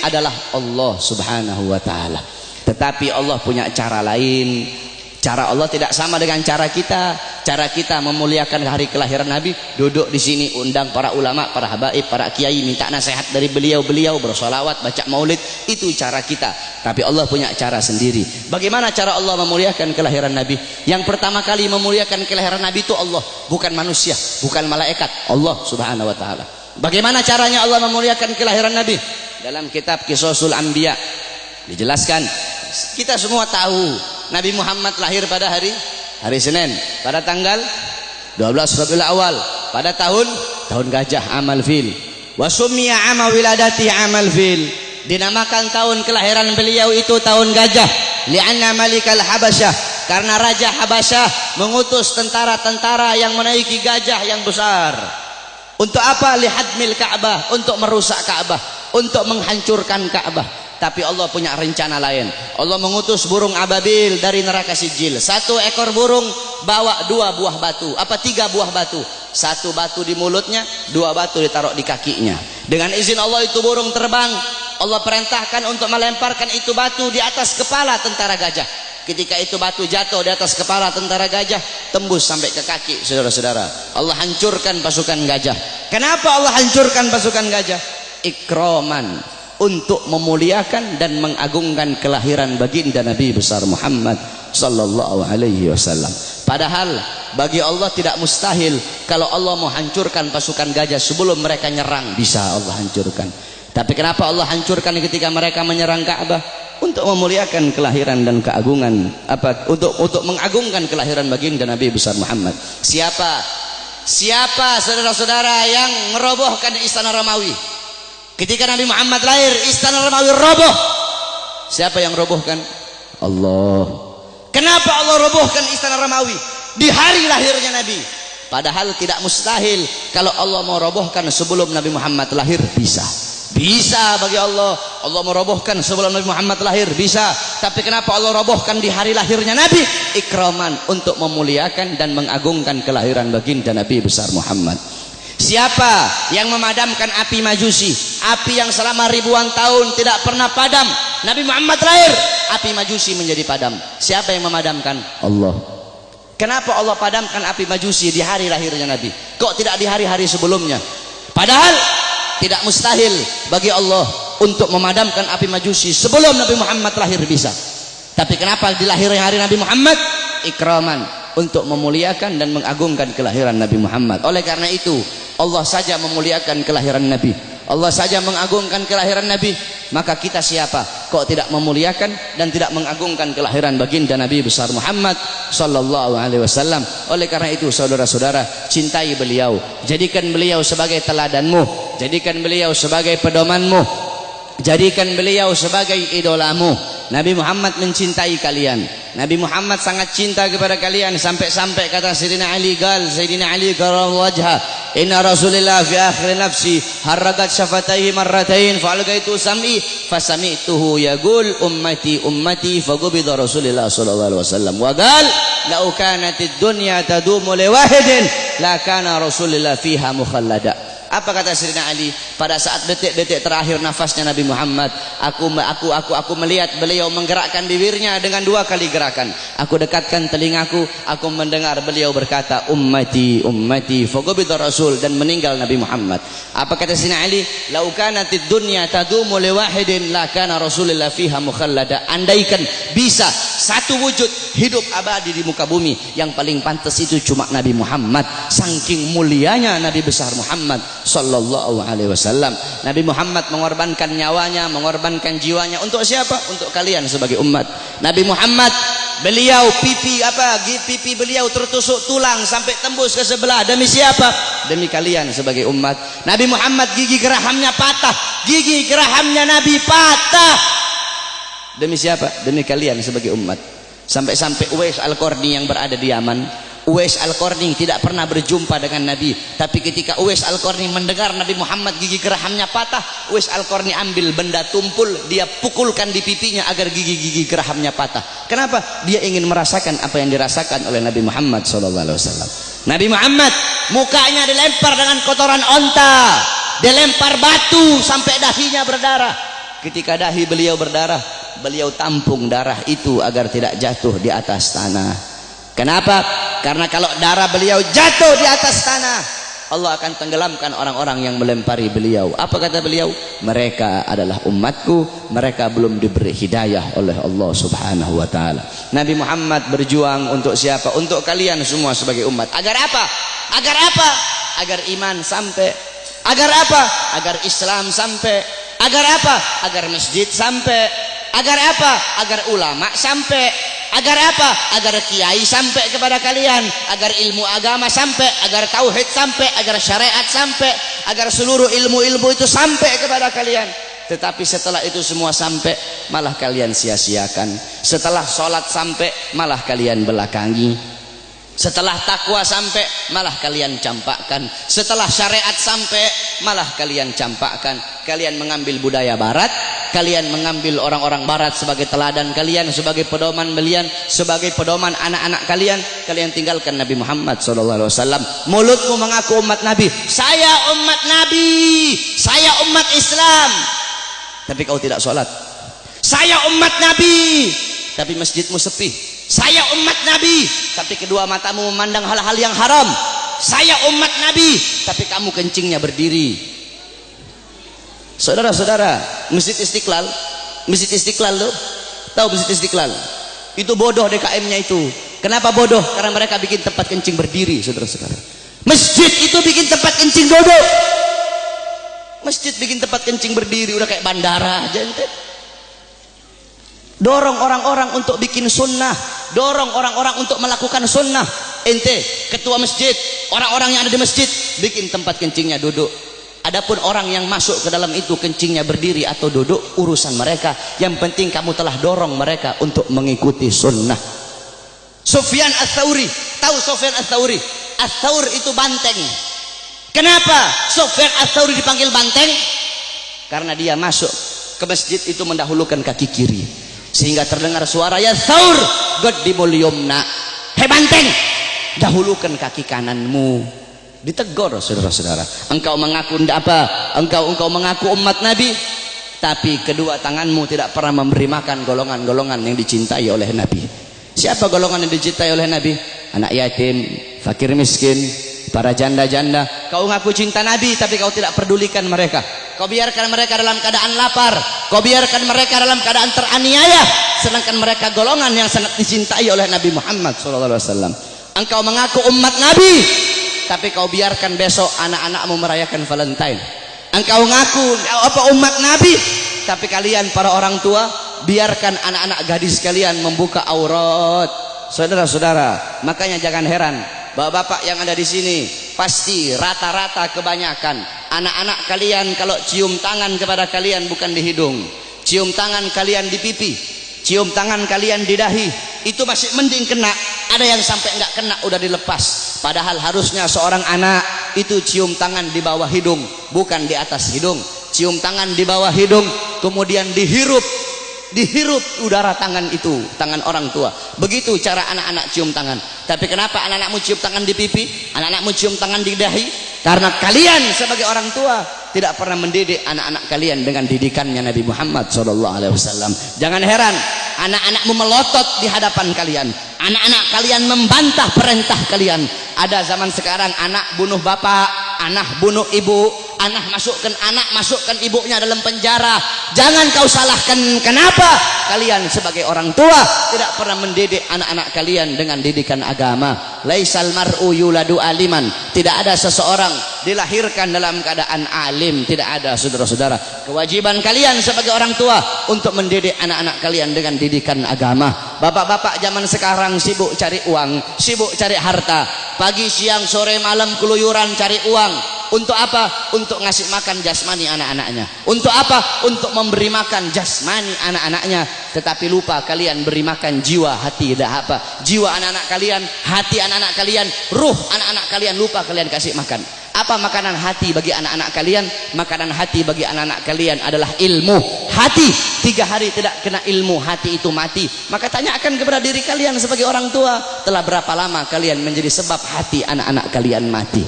adalah Allah Subhanahu wa taala. Tetapi Allah punya cara lain. Cara Allah tidak sama dengan cara kita. Cara kita memuliakan hari kelahiran Nabi, duduk di sini undang para ulama, para habaib, para kiai, minta nasihat dari beliau-beliau, bersolawat, baca maulid. Itu cara kita. Tapi Allah punya cara sendiri. Bagaimana cara Allah memuliakan kelahiran Nabi? Yang pertama kali memuliakan kelahiran Nabi itu Allah, bukan manusia, bukan malaikat, Allah Subhanahu wa taala. Bagaimana caranya Allah memuliakan kelahiran Nabi? Dalam kitab Qisasul Anbiya dijelaskan. Kita semua tahu Nabi Muhammad lahir pada hari Senin, pada tanggal 12 Rabiul Awal, pada tahun gajah, amal fil. Wa summiya ama wiladati amal fil. Dinamakan tahun kelahiran beliau itu tahun gajah, li'anna malikal habasyah, karena raja Habasyah mengutus tentara-tentara yang menaiki gajah yang besar. Untuk apa? Lihadmil Ka'bah, untuk merusak Ka'bah, untuk menghancurkan Ka'bah. Tapi Allah punya rencana lain. Allah mengutus burung ababil dari neraka Sijil. Satu ekor burung bawa 2 buah batu, 3 buah batu. 1 batu di mulutnya, 2 batu ditaruh di kakinya. Dengan izin Allah itu burung terbang. Allah perintahkan untuk melemparkan itu batu di atas kepala tentara gajah. Ketika itu batu jatuh di atas kepala tentara gajah, tembus sampai ke kaki, saudara-saudara. Allah hancurkan pasukan gajah. Kenapa Allah hancurkan pasukan gajah? Ikraman, untuk memuliakan dan mengagungkan kelahiran baginda Nabi besar Muhammad sallallahu alaihi wasallam. Padahal bagi Allah tidak mustahil kalau Allah mau hancurkan pasukan gajah sebelum mereka nyerang, bisa Allah hancurkan. Tapi kenapa Allah hancurkan ketika mereka menyerang Ka'bah? Untuk memuliakan kelahiran dan keagungan, untuk mengagungkan kelahiran baginda Nabi besar Muhammad. Siapa Siapa saudara-saudara yang merobohkan istana Romawi? Ketika Nabi Muhammad lahir, istana Romawi roboh. Siapa yang robohkan? Allah. Kenapa Allah robohkan istana Romawi di hari lahirnya Nabi? Padahal tidak mustahil. Kalau Allah mau robohkan sebelum Nabi Muhammad lahir, bisa. Bisa bagi Allah. Allah merobohkan sebelum Nabi Muhammad lahir, bisa. Tapi kenapa Allah robohkan di hari lahirnya Nabi? Ikraman, untuk memuliakan dan mengagungkan kelahiran baginda Nabi besar Muhammad. Siapa yang memadamkan api Majusi, api yang selama ribuan tahun tidak pernah padam? Nabi Muhammad lahir, api Majusi menjadi padam. Siapa yang memadamkan? Allah. Kenapa Allah padamkan api Majusi di hari lahirnya Nabi? Kok tidak di hari-hari sebelumnya? Padahal tidak mustahil bagi Allah untuk memadamkan api Majusi sebelum Nabi Muhammad lahir, bisa. Tapi kenapa di lahirnya hari Nabi Muhammad? Ikraman, untuk memuliakan dan mengagungkan kelahiran Nabi Muhammad. Oleh karena itu Allah saja memuliakan kelahiran Nabi, Allah saja mengagungkan kelahiran Nabi. Maka kita siapa kok tidak memuliakan dan tidak mengagungkan kelahiran baginda Nabi besar Muhammad sallallahu alaihi wasallam. Oleh karena itu saudara-saudara, cintai beliau, jadikan beliau sebagai teladanmu, jadikan beliau sebagai pedomanmu, jadikan beliau sebagai idolamu. Nabi Muhammad mencintai kalian, Nabi Muhammad sangat cinta kepada kalian, sampai-sampai kata Sayyidina Ali, Sayyidina Ali karramallahu wajha, inna Rasulillah fi akhir nafsi harakat syafataihi marratain fa'algaitu sam'i fasami'tuhu yaqul ummati ummati faqubida Rasulillah sallallahu alaihi wasallam wa qala law kanatid dunya tadumu li wahidin la kana Rasulillah fiha mukhallada. Apa kata Sayyidina Ali pada saat detik-detik terakhir nafasnya Nabi Muhammad? Aku melihat beliau menggerakkan bibirnya dengan 2 kali gerakan. Aku dekatkan telingaku, aku mendengar beliau berkata ummati ummati faqubida Rasul, dan meninggal Nabi Muhammad. Apa kata Sayyidina Ali? Lau kanatid dunya tadumu li wahidin la kana Rasulullah fiha mukhallada. Andaikan bisa satu wujud hidup abadi di muka bumi, yang paling pantas itu cuma Nabi Muhammad. Saking mulianya Nabi besar Muhammad sallallahu alaihi wasallam. Nabi Muhammad mengorbankan nyawanya, mengorbankan jiwanya untuk siapa? Untuk kalian sebagai umat. Nabi Muhammad, beliau pipi beliau tertusuk tulang sampai tembus ke sebelah. Demi siapa? Demi kalian sebagai umat. Nabi Muhammad gigi gerahamnya patah, gigi gerahamnya Nabi patah. Demi siapa? Demi kalian sebagai umat. Sampai-sampai Uwais Al-Qarni yang berada di Yaman, Uwais Al-Qarni tidak pernah berjumpa dengan Nabi, tapi ketika Uwais Al-Qarni mendengar Nabi Muhammad gigi gerahamnya patah, Uwais Al-Qarni ambil benda tumpul, dia pukulkan di pipinya agar gigi-gigi gerahamnya patah. Kenapa? Dia ingin merasakan apa yang dirasakan oleh Nabi Muhammad SAW. Nabi Muhammad mukanya dilempar dengan kotoran onta, dilempar batu sampai dahinya berdarah. Ketika dahi beliau berdarah, beliau tampung darah itu agar tidak jatuh di atas tanah. Kenapa? Karena kalau darah beliau jatuh di atas tanah, Allah akan tenggelamkan orang-orang yang melempari beliau. Apa kata beliau? Mereka adalah umatku, mereka belum diberi hidayah oleh Allah subhanahu wa ta'ala. Nabi Muhammad berjuang untuk siapa? Untuk kalian semua sebagai umat. Agar apa? Agar apa? Agar iman sampai. Agar apa? Agar Islam sampai. Agar apa? Agar masjid sampai. Agar apa? Agar ulama sampai. Agar apa? Agar kiai sampai kepada kalian, agar ilmu agama sampai, agar tauhid sampai, agar syariat sampai, agar seluruh ilmu-ilmu itu sampai kepada kalian. Tetapi setelah itu semua sampai, malah kalian sia-siakan. Setelah sholat sampai, malah kalian belakangi. Setelah takwa sampai, malah kalian campakkan. Setelah syariat sampai, malah kalian campakkan. Kalian mengambil budaya barat, kalian mengambil orang-orang barat sebagai teladan kalian, sebagai pedoman kalian, sebagai pedoman anak-anak kalian. Kalian tinggalkan Nabi Muhammad SAW. Mulutmu mengaku umat Nabi, saya umat Nabi, saya umat Islam, tapi kau tidak sholat. Saya umat Nabi, tapi masjidmu sepi. Saya umat Nabi, tapi kedua matamu memandang hal-hal yang haram. Saya umat Nabi, tapi kamu kencingnya berdiri. Saudara-saudara, Masjid Istiqlal loh. Tahu Masjid Istiqlal? Itu bodoh DKM-nya itu. Kenapa bodoh? Karena mereka bikin tempat kencing berdiri, saudara-saudara. Masjid itu bikin tempat kencing duduk. Masjid bikin tempat kencing berdiri, udah kayak bandara aja. Dorong orang-orang untuk bikin sunnah, dorong orang-orang untuk melakukan sunnah. ente ketua masjid, orang-orang yang ada di masjid bikin tempat kencingnya duduk. Adapun orang yang masuk ke dalam itu kencingnya berdiri atau duduk, urusan mereka. Yang penting kamu telah dorong mereka untuk mengikuti sunnah. Sufyan Ats-Tsauri, tahu Sufyan Ats-Tsauri? Ats-Tsaur itu banteng. Kenapa Sufyan Ats-Tsauri dipanggil banteng? Karena dia masuk ke masjid itu mendahulukan kaki kiri, sehingga terdengar suara ya Tsaur qaddimul yumna. Hei banteng, dahulukan kaki kananmu. Ditegur saudara-saudara. Engkau mengaku apa? Engkau mengaku umat Nabi, tapi kedua tanganmu tidak pernah memberi makan golongan-golongan yang dicintai oleh Nabi. Siapa golongan yang dicintai oleh Nabi? Anak yatim, fakir miskin, para janda-janda. Kau ngaku cinta Nabi, tapi kau tidak pedulikan mereka. Kau biarkan mereka dalam keadaan lapar, kau biarkan mereka dalam keadaan teraniaya, sedangkan mereka golongan yang sangat dicintai oleh Nabi Muhammad SAW. Engkau mengaku umat Nabi, tapi kau biarkan besok anak-anakmu merayakan Valentine. Engkau ngaku apa umat Nabi, tapi kalian para orang tua biarkan anak-anak gadis kalian membuka aurat. Saudara-saudara, makanya jangan heran bapak-bapak yang ada di sini, pasti rata-rata kebanyakan anak-anak kalian kalau cium tangan kepada kalian bukan di hidung, cium tangan kalian di pipi, cium tangan kalian di dahi, itu masih mending kena. Ada yang sampai enggak kena udah dilepas. Padahal harusnya seorang anak itu cium tangan di bawah hidung, bukan di atas hidung. Cium tangan di bawah hidung, kemudian dihirup udara tangan itu, tangan orang tua. Begitu cara anak-anak cium tangan. Tapi kenapa anak-anakmu cium tangan di pipi, anak-anakmu cium tangan di dahi? Karena kalian sebagai orang tua tidak pernah mendidik anak-anak kalian dengan didikannya Nabi Muhammad SAW. Jangan heran anak-anakmu melotot di hadapan kalian, anak-anak kalian membantah perintah kalian. Ada zaman sekarang anak bunuh bapak, anak bunuh ibu, anak masukkan ibunya dalam penjara. Jangan kau salahkan kenapa kalian sebagai orang tua tidak pernah mendidik anak-anak kalian dengan didikan agama. Laisal mar'u yuladu aliman. Tidak ada seseorang dilahirkan dalam keadaan alim, tidak ada saudara-saudara. Kewajiban kalian sebagai orang tua untuk mendidik anak-anak kalian dengan didikan agama. Bapak-bapak zaman sekarang sibuk cari uang, sibuk cari harta. Pagi, siang, sore, malam keluyuran cari uang. Untuk apa? Untuk ngasih makan jasmani anak-anaknya. Untuk apa? Untuk memberi makan jasmani anak-anaknya. Tetapi lupa kalian beri makan jiwa, hati, dah apa? Jiwa anak-anak kalian, hati anak-anak kalian, ruh anak-anak kalian lupa kalian kasih makan. Apa makanan hati bagi anak-anak kalian? Makanan hati bagi anak-anak kalian adalah ilmu. Hati 3 hari tidak kena ilmu, hati itu mati. Maka tanyakan kepada diri kalian sebagai orang tua, telah berapa lama kalian menjadi sebab hati anak-anak kalian mati?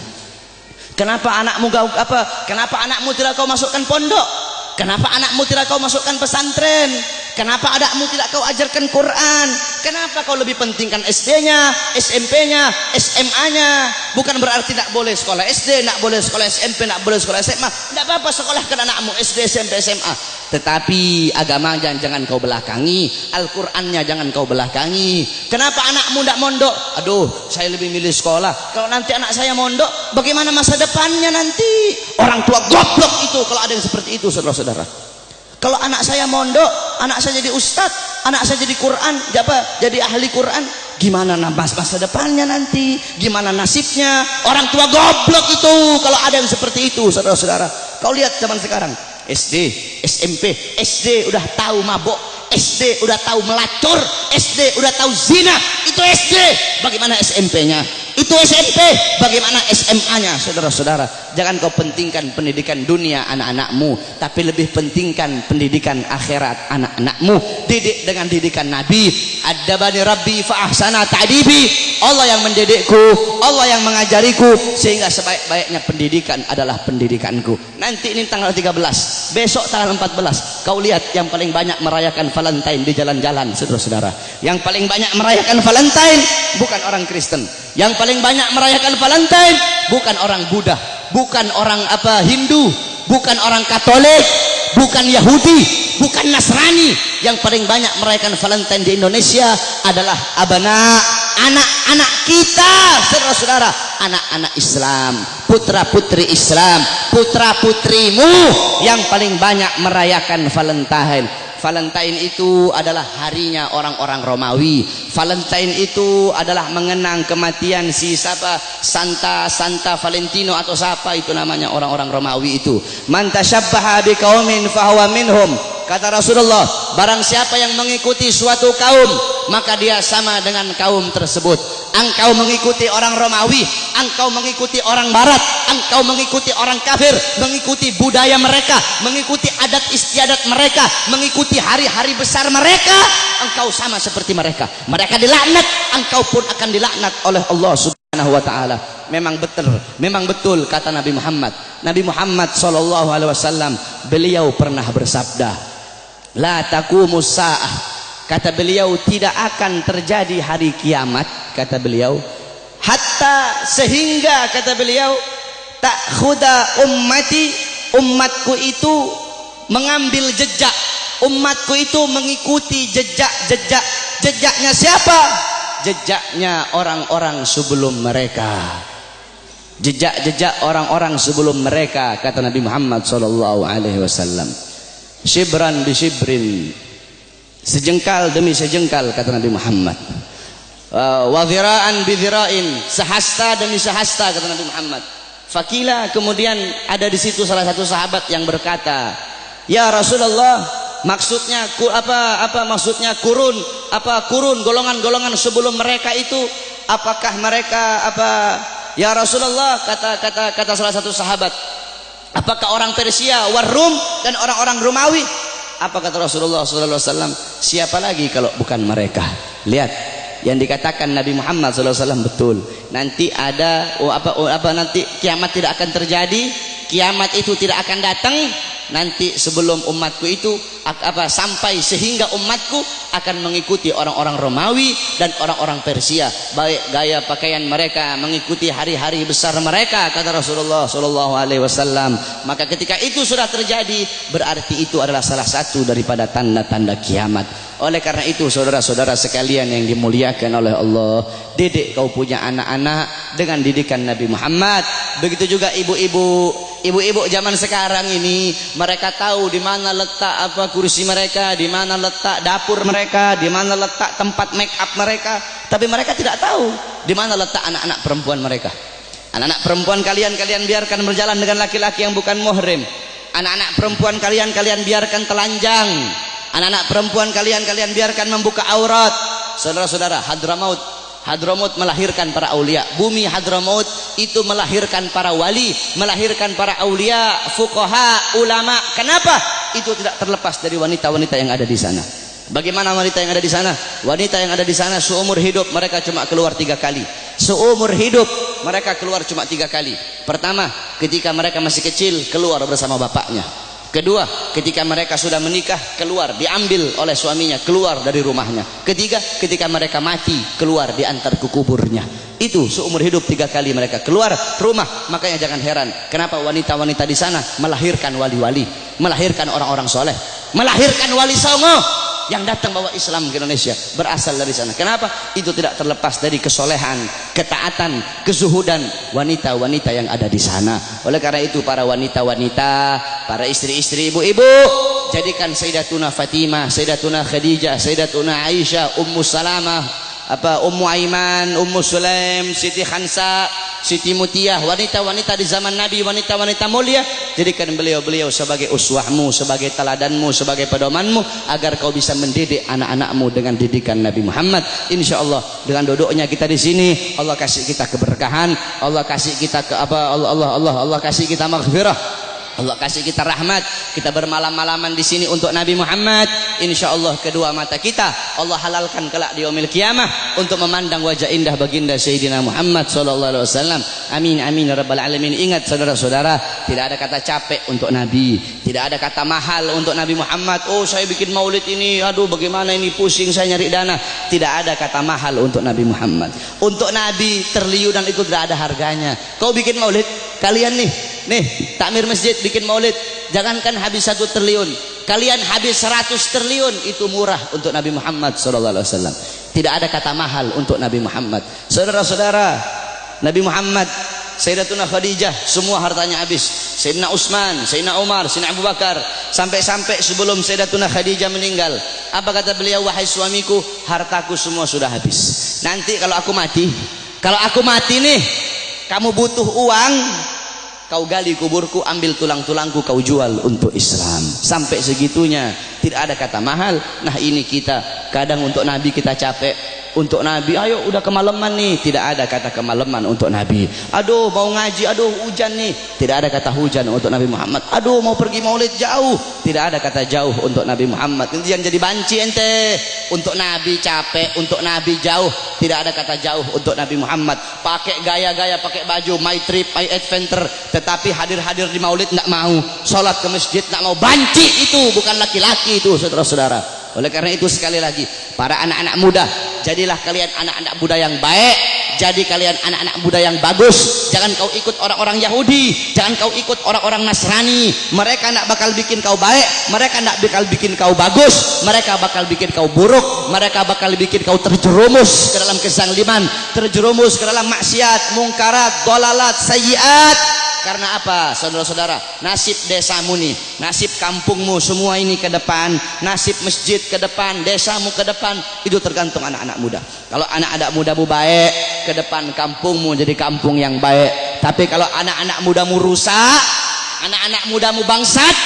Kenapa anakmu tidak kau masukkan pondok? Kenapa anakmu tidak kau masukkan pesantren? Kenapa anakmu tidak kau ajarkan Quran? Kenapa kau lebih pentingkan SD-nya, SMP-nya, SMA-nya? Bukan berarti tidak boleh sekolah SD, tidak boleh sekolah SMP, tidak boleh sekolah SMA. Tidak apa-apa sekolahkan anakmu SD, SMP, SMA. Tetapi agama jangan kau belakangi, Al-Qur'annya jangan kau belakangi. Kenapa anakmu tidak mondok? Aduh, saya lebih milih sekolah. Kalau nanti anak saya mondok, bagaimana masa depannya nanti? Orang tua goblok itu kalau ada yang seperti itu, saudara-saudara. Kalau anak saya mondok, anak saya jadi ustadz, anak saya jadi Quran, jadi ahli Quran, gimana masa depannya nanti? Gimana nasibnya? Orang tua goblok itu kalau ada yang seperti itu, saudara-saudara. Kau lihat zaman sekarang, SD, SMP, SD udah tahu mabok, SD udah tahu melacur, SD udah tahu zina. Itu SD. Bagaimana SMP-nya? Itu SMP. Bagaimana SMA-nya? Saudara-saudara, jangan kau pentingkan pendidikan dunia anak-anakmu, tapi lebih pentingkan pendidikan akhirat anak-anakmu. Didik dengan didikan Nabi. Adabani Rabbi fa ahsana ta'dibi. Allah yang mendidikku, Allah yang mengajariku, sehingga sebaik-baiknya pendidikan adalah pendidikanku. Nanti ini tanggal 13, besok tanggal 14. Kau lihat yang paling banyak merayakan Valentine di jalan-jalan, saudara-saudara. Yang paling banyak merayakan Valentine bukan orang Kristen. Yang paling banyak merayakan Valentine bukan orang Buddha, bukan orang Hindu, bukan orang Katolik, bukan Yahudi, bukan Nasrani. Yang paling banyak merayakan Valentine di Indonesia adalah anak-anak kita, saudara-saudara, anak-anak Islam, putra-putri Islam, putra-putrimu yang paling banyak merayakan Valentine. Valentine itu adalah harinya orang-orang Romawi. Valentine itu adalah mengenang kematian si siapa, Santa Valentino atau siapa itu namanya orang-orang Romawi itu. Man tashabbaha biqaumin fahuwa minhum. Kata Rasulullah, barang siapa yang mengikuti suatu kaum, maka dia sama dengan kaum tersebut. Engkau mengikuti orang Romawi, engkau mengikuti orang Barat, engkau mengikuti orang kafir, mengikuti budaya mereka, mengikuti adat istiadat mereka, mengikuti hari-hari besar mereka, engkau sama seperti mereka. Mereka dilaknat, engkau pun akan dilaknat oleh Allah Subhanahu wa taala. Memang betul kata Nabi Muhammad. Nabi Muhammad sallallahu alaihi wasallam, beliau pernah bersabda, la taqumus saah. Kata beliau, tidak akan terjadi hari kiamat, kata beliau, hatta sehingga kata beliau, ta'khuda ummati, umatku itu mengambil jejak, umatku itu mengikuti jejaknya siapa? Jejaknya orang-orang sebelum mereka. Jejak orang-orang sebelum mereka, kata Nabi Muhammad sallallahu alaihi wasallam. Shibran bi shibrin, sejengkal demi sejengkal, kata Nabi Muhammad. Wa dhira'an bi dhira'in, sehasta demi sehasta, kata Nabi Muhammad. Fakila, kemudian ada di situ salah satu sahabat yang berkata, ya Rasulullah, maksudnya apa maksudnya kurun golongan-golongan sebelum mereka itu, apakah mereka ya Rasulullah, kata salah satu sahabat, apakah orang Persia, Warum dan orang-orang Romawi? Apa kata Rasulullah sallallahu alaihi wasallam? Siapa lagi kalau bukan mereka? Lihat, yang dikatakan Nabi Muhammad sallallahu alaihi wasallam betul. Nanti ada nanti kiamat tidak akan terjadi, kiamat itu tidak akan datang nanti sebelum umatku itu sampai sehingga umatku akan mengikuti orang-orang Romawi dan orang-orang Persia, baik gaya pakaian mereka, mengikuti hari-hari besar mereka, kata Rasulullah sallallahu alaihi wasallam. Maka ketika itu sudah terjadi, berarti itu adalah salah satu daripada tanda-tanda kiamat. Oleh karena itu saudara-saudara sekalian yang dimuliakan oleh Allah, didik kau punya anak-anak dengan didikan Nabi Muhammad. Begitu juga ibu-ibu zaman sekarang ini, mereka tahu di mana letak kursi mereka, di mana letak dapur mereka, di mana letak tempat make up mereka, tapi mereka tidak tahu di mana letak anak-anak perempuan mereka. Anak-anak perempuan kalian biarkan berjalan dengan laki-laki yang bukan muhrim. Anak-anak perempuan kalian biarkan telanjang. Anak-anak perempuan kalian biarkan membuka aurat. Saudara-saudara, Hadramaut melahirkan para aulia. Bumi Hadramaut itu melahirkan para wali, melahirkan para aulia, fuqaha, ulama. Kenapa? Itu tidak terlepas dari wanita-wanita yang ada di sana. Bagaimana wanita yang ada di sana? Wanita yang ada di sana seumur hidup mereka cuma keluar 3 kali. Seumur hidup mereka keluar cuma 3 kali. Pertama, ketika mereka masih kecil, keluar bersama bapaknya. Kedua, ketika mereka sudah menikah, keluar, diambil oleh suaminya, keluar dari rumahnya. Ketiga, ketika mereka mati, keluar, diantar ke kuburnya. Itu seumur hidup 3 kali mereka keluar rumah. Makanya jangan heran kenapa wanita-wanita di sana melahirkan wali-wali, melahirkan orang-orang soleh, melahirkan wali songo yang datang bawa Islam ke Indonesia, berasal dari sana. Kenapa? Itu tidak terlepas dari kesolehan, ketaatan, kezuhudan wanita-wanita yang ada di sana. Oleh karena itu para wanita-wanita, para istri-istri, ibu-ibu, jadikan Sayyidatuna Fatimah, Sayyidatuna Khadijah, Sayyidatuna Aisyah, Ummu Salamah, Ummu Aiman, Ummu Sulaim, Siti Khansa, Siti Mutiyah, wanita-wanita di zaman Nabi, wanita-wanita mulia, jadikan beliau-beliau sebagai uswahmu, sebagai teladanmu, sebagai pedomanmu, agar kau bisa mendidik anak-anakmu dengan didikan Nabi Muhammad. Insyaallah dengan duduknya kita di sini, Allah kasih kita keberkahan, Allah kasih kita Allah kasih kita maghfirah, Allah kasih kita rahmat. Kita bermalam-malaman di sini untuk Nabi Muhammad. Insyaallah kedua mata kita Allah halalkan kelak di yaumil qiyamah untuk memandang wajah indah baginda Sayyidina Muhammad sallallahu alaihi wasallam. Amin amin ya rabbal alamin. Ingat saudara-saudara, tidak ada kata capek untuk Nabi, tidak ada kata mahal untuk Nabi Muhammad. Oh, saya bikin maulid ini, aduh bagaimana ini, pusing saya nyari dana. Tidak ada kata mahal untuk Nabi Muhammad. Untuk Nabi triliunan itu tidak ada harganya. Kau bikin maulid, kalian nih takmir masjid bikin maulid, jangankan habis 1 triliun, kalian habis 100 triliun, itu murah untuk Nabi Muhammad sallallahu alaihi wasallam. Tidak ada kata mahal untuk Nabi Muhammad. Saudara-saudara, Nabi Muhammad Sayyidatuna Khadijah semua hartanya habis. Sayyidina Utsman, Sayyidina Umar, Sayyidina Abu Bakar, sampai-sampai sebelum Sayyidatuna Khadijah meninggal, apa kata beliau? Wahai suamiku, hartaku semua sudah habis. Nanti kalau aku mati nih, kamu butuh uang, kau gali kuburku, ambil tulang-tulangku, kau jual untuk Islam. Sampai segitunya, tidak ada kata mahal. Nah ini kita kadang untuk Nabi kita capek. Untuk Nabi, ayo udah kemalaman nih, tidak ada kata kemalaman untuk Nabi. Aduh mau ngaji, aduh hujan nih, tidak ada kata hujan untuk Nabi Muhammad. Aduh mau pergi maulid jauh, tidak ada kata jauh untuk Nabi Muhammad. Itu yang jadi banci ente. Untuk Nabi capek, untuk Nabi jauh, tidak ada kata jauh untuk Nabi Muhammad. Pakai gaya-gaya, pakai baju my trip, my adventure, tetapi hadir-hadir di maulid tidak mau, sholat ke masjid tidak mau. Banci itu, bukan laki-laki itu, saudara-saudara. Oleh karena itu sekali lagi, para anak-anak muda, jadilah kalian anak-anak muda yang baik, jadi kalian anak-anak muda yang bagus. Jangan kau ikut orang-orang Yahudi, jangan kau ikut orang-orang Nasrani. Mereka nak bakal bikin kau baik, mereka nak bakal bikin kau bagus, mereka bakal bikin kau buruk, mereka bakal bikin kau terjerumus ke dalam kezaliman, terjerumus ke dalam maksiat, mungkarat, dolalat, sayyiat. Karena apa, saudara-saudara? Nasib desamu nih, nasib kampungmu semua ini ke depan, nasib masjid ke depan, desamu ke depan, itu tergantung anak-anak muda. Kalau anak-anak mudamu baik, ke depan kampungmu jadi kampung yang baik. Tapi kalau anak-anak mudamu rusak, anak-anak mudamu bangsat,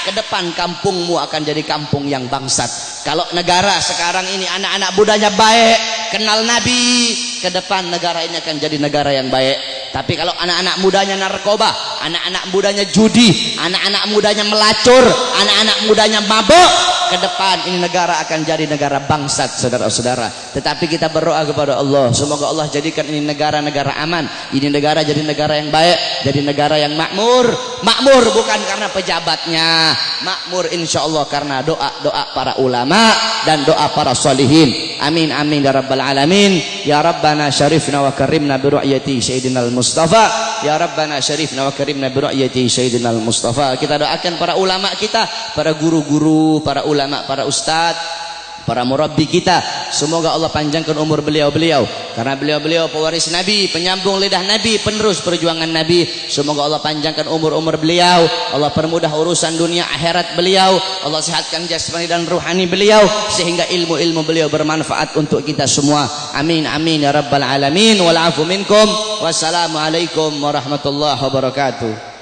ke depan kampungmu akan jadi kampung yang bangsat. Kalau negara sekarang ini anak-anak mudanya baik, kenal Nabi, ke depan negara ini akan jadi negara yang baik. Tapi kalau anak-anak mudanya narkoba, anak-anak mudanya judi, anak-anak mudanya melacur, anak-anak mudanya mabuk, ke depan ini negara akan jadi negara bangsat, saudara-saudara. Tetapi kita berdoa kepada Allah, semoga Allah jadikan ini negara-negara aman, ini negara jadi negara yang baik, jadi negara yang makmur. Makmur bukan karena pejabatnya, makmur insya Allah karena doa-doa para ulama dan doa para solihin. Amin amin ya rabbal alamin. Ya Rabbana syarifna wa karimna bi ru'yati sayyidina al-Mustafa. Ya Rabbana syarifna wa karimna bi ru'yati sayyidina al-Mustafa. Kita doakan para ulama kita, para guru-guru, para ulama, para ustadz, para murabbi kita, semoga Allah panjangkan umur beliau-beliau, karena beliau-beliau pewaris Nabi, penyambung lidah Nabi, penerus perjuangan Nabi. Semoga Allah panjangkan umur-umur beliau, Allah permudah urusan dunia akhirat beliau, Allah sehatkan jasmani dan ruhani beliau, sehingga ilmu-ilmu beliau bermanfaat untuk kita semua. Amin amin ya rabbal alamin. Wal afu minkum. Wassalamualaikum warahmatullahi wabarakatuh.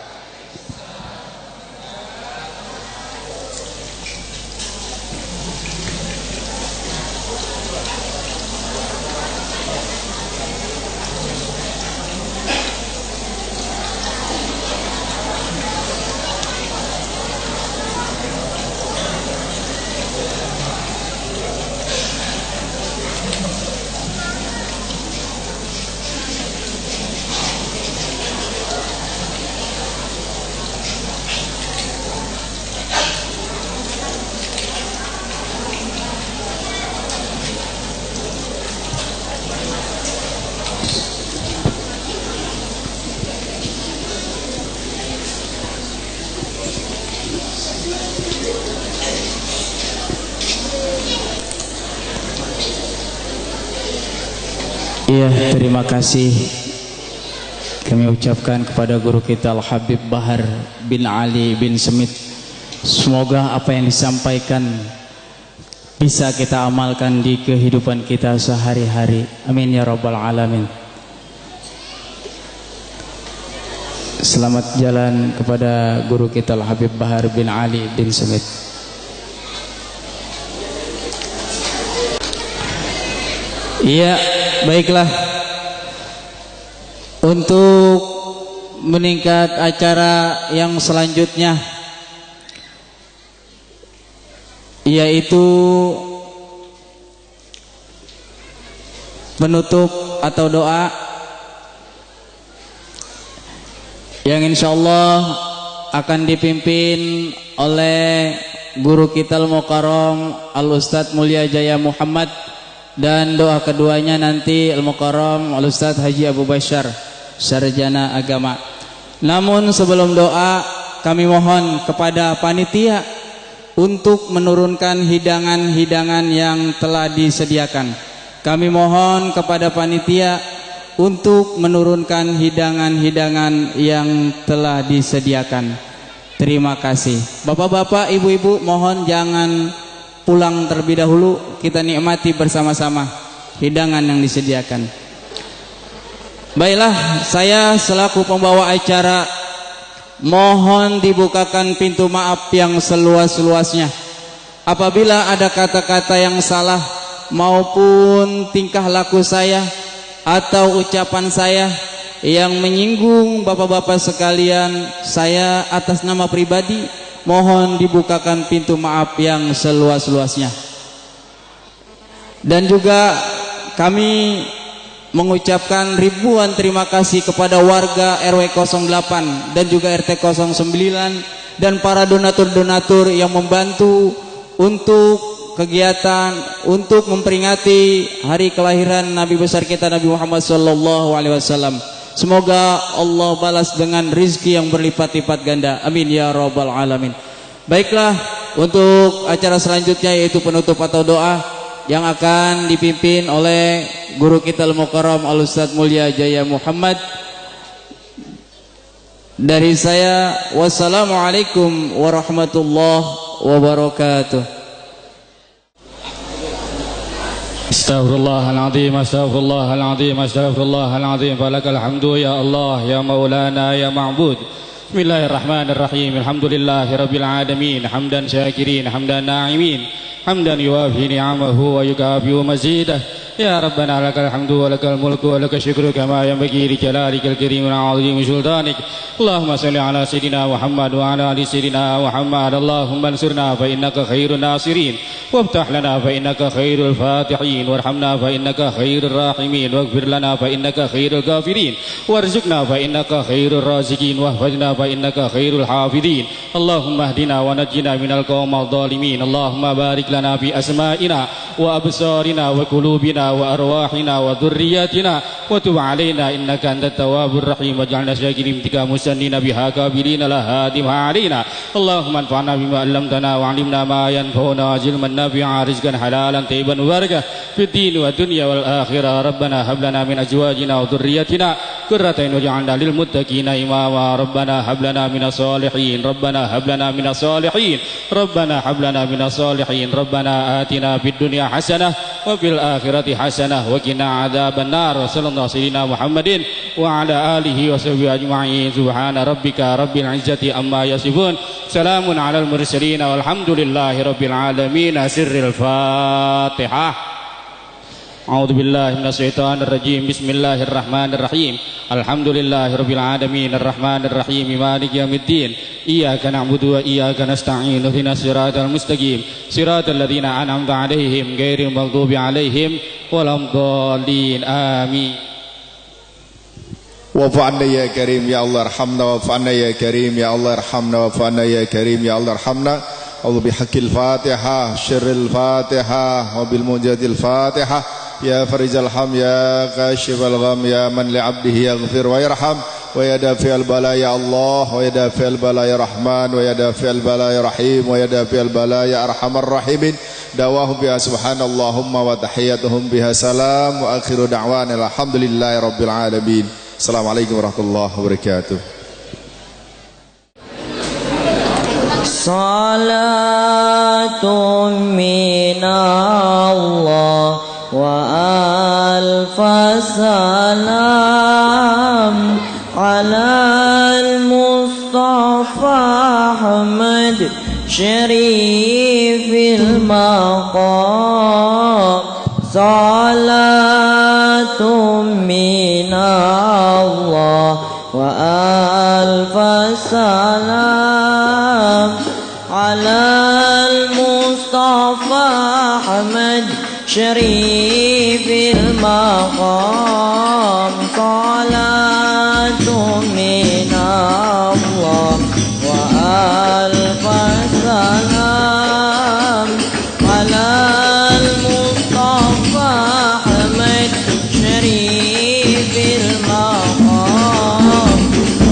Iya, terima kasih kami ucapkan kepada guru kita Al-Habib Bahar bin Ali bin Smith. Semoga apa yang disampaikan bisa kita amalkan di kehidupan kita sehari-hari. Amin ya rabbal alamin. Selamat jalan kepada guru kita Al-Habib Bahar bin Ali bin Smith. Iya, baiklah. Untuk meningkat acara yang selanjutnya, yaitu penutup atau doa yang insyaallah akan dipimpin oleh guru kita Al-Mukarram Al-Ustadz Mulia Jaya Muhammad, dan doa keduanya nanti Al-Mukarram Al-Ustadz Haji Abu Bashar, sarjana agama. Namun sebelum doa, kami mohon kepada panitia untuk menurunkan hidangan-hidangan yang telah disediakan. Kami mohon kepada panitia untuk menurunkan hidangan-hidangan yang telah disediakan. Terima kasih. Bapak-bapak, ibu-ibu, mohon jangan pulang terlebih dahulu, kita nikmati bersama-sama hidangan yang disediakan. Baiklah, saya selaku pembawa acara mohon dibukakan pintu maaf yang seluas-luasnya. Apabila ada kata-kata yang salah maupun tingkah laku saya atau ucapan saya yang menyinggung bapak-bapak sekalian, saya atas nama pribadi mohon dibukakan pintu maaf yang seluas-luasnya. Dan juga kami mengucapkan ribuan terima kasih kepada warga RW 08 dan juga RT 09 dan para donatur-donatur yang membantu untuk kegiatan untuk memperingati hari kelahiran Nabi besar kita Nabi Muhammad SAW. Semoga Allah balas dengan rizki yang berlipat-lipat ganda. Amin ya rabbal alamin. Baiklah, untuk acara selanjutnya yaitu penutup atau doa yang akan dipimpin oleh guru kita Al-Mukarram Al-Ustadz Mulia Jaya Muhammad. Dari saya, wassalamualaikum warahmatullahi wabarakatuh. Astaghfirullahaladzim, astaghfirullahaladzim, astaghfirullahaladzim. Falakal hamdu ya Allah, ya maulana, ya ma'bud. Bismillahirrahmanirrahim. Alhamdulillahi rabbil alamin. Hamdan syakirin, hamdan na'imin, hamdan yuwafi ni'amahu wa yukafi'u mazidah. Ya Rabbana lakal hamdu wa lakal mulku wa lakal syukru kama yanbaghi li jalalikal karim wa 'azimi sultanik. Allahumma salli ala sayyidina Muhammad wa ala ali sayyidina Muhammad. Allahumma ansurna fa innaka khairun nasirin waftah lana fa innaka khairul fatihin warhamna fa innaka khairur rahimin waghfir lana fa innaka khairul ghafirin warzuqna fa innaka khairur raziqin wahfazna fa innaka khairul hafidin. Allahumma hdina wa najjina minal qawmil zalimin. Allahumma barik lana fi asma'ina wa absarina wa qulubina wa arwahina wa dhurriyyatina wa tub alaina innaka antat tawwabur rahim waj'alna syakirin tika musannina biha kabilina la hadim alaina. Allahumma anfa'na bima 'allamtana wa 'allimna ma yanfa'una waj'alna nafi'a rizqan halalan tayyiban mubarakah fid din wa dunya wal akhirah. Rabbana hab lana min azwajina wa dhurriyyatina qurrata a'yun waj'alna lil muttaqina imama. Rabbana hab lana minas solihin, Rabbana hab lana minas solihin, Rabbana hab lana minas solihin. Rabbana atina fid dunya hasanah wa fil akhirati hasanah wa qina adzaban nar. Wa sallallahu sayyidina Muhammadin wa ala alihi wa sahbihi ajma'in. Subhana rabbika rabbil izzati amma yasifun, salamun alal mursalin walhamdulillahi rabbil alamin. Sirril Fatihah. A'udzu billahi minasyaitonir rajim. Bismillahirrahmanirrahim. Alhamdulillahi rabbil alamin arrahmanir rahim maliki yaumiddin. Iyyaka na'budu wa iyyaka nasta'in. Ihdinas siratal mustaqim. Siratal ladzina an'amta 'alaihim ghairil maghdubi 'alaihim waladdallin. Amin. Wafa'anna ya karim ya Allah arhamna, wafa'anna ya karim ya Allah arhamna, wafa'anna ya karim ya Allah arhamna. Allah bihaqqil Fatihah, syirril Fatihah, wa bil munjadil Fatihah. Ya farizal ham, ya kashifal gham, ya man li 'abdihi yaghfir wa yarham, wa ya dafi'al bala ya Allah, wa ya dafi'al bala ya Rahman, wa ya dafi'al bala ya Rahim, wa ya dafi'al bala ya Arhamar Rahimin. Dawahum biha subhanallahumma wa tahiyyatuhum biha salam, wa akhiru da'wana alhamdulillahi rabbil alamin. Assalamualaikum warahmatullahi wabarakatuh. Salatun minallah wa alfa salam alal Mustafa Ahmad Syarifil maqam. Salatun minallah wa alfa salam alal Mustafa Ahmad Syarifil maqam. Salatun minallah wa alfa salam alal Mustafa Ahmad Syarifil maqam.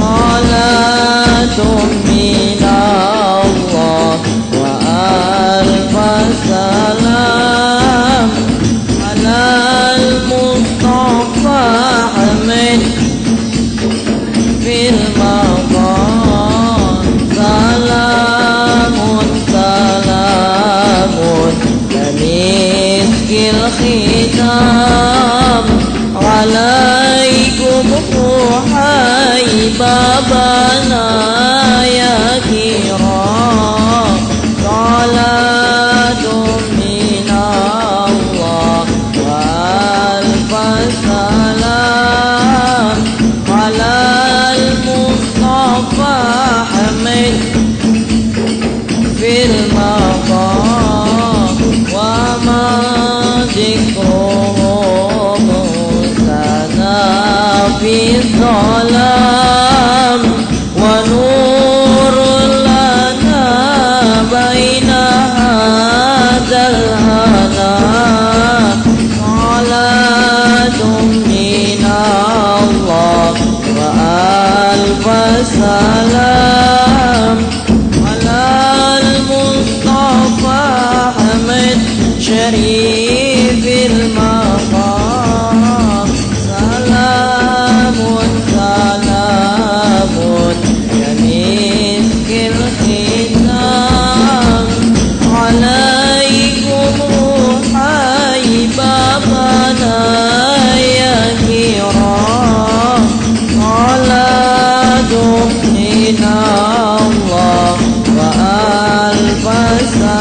Salatun minallah wa alfa salam alal Mustafa حبابنا يا كرام صلاة من الله وألف سلام على المصطفى حمد في المقام وما ذكره موسانا في الظلام ونور لنا بين هذا الهنا صلاة من الله وألف سلام على المصطفى حمد شريف المقام سلام سلام كمسك الختام عليكم حبابنا يا كرام صلاة من الله وألف سلام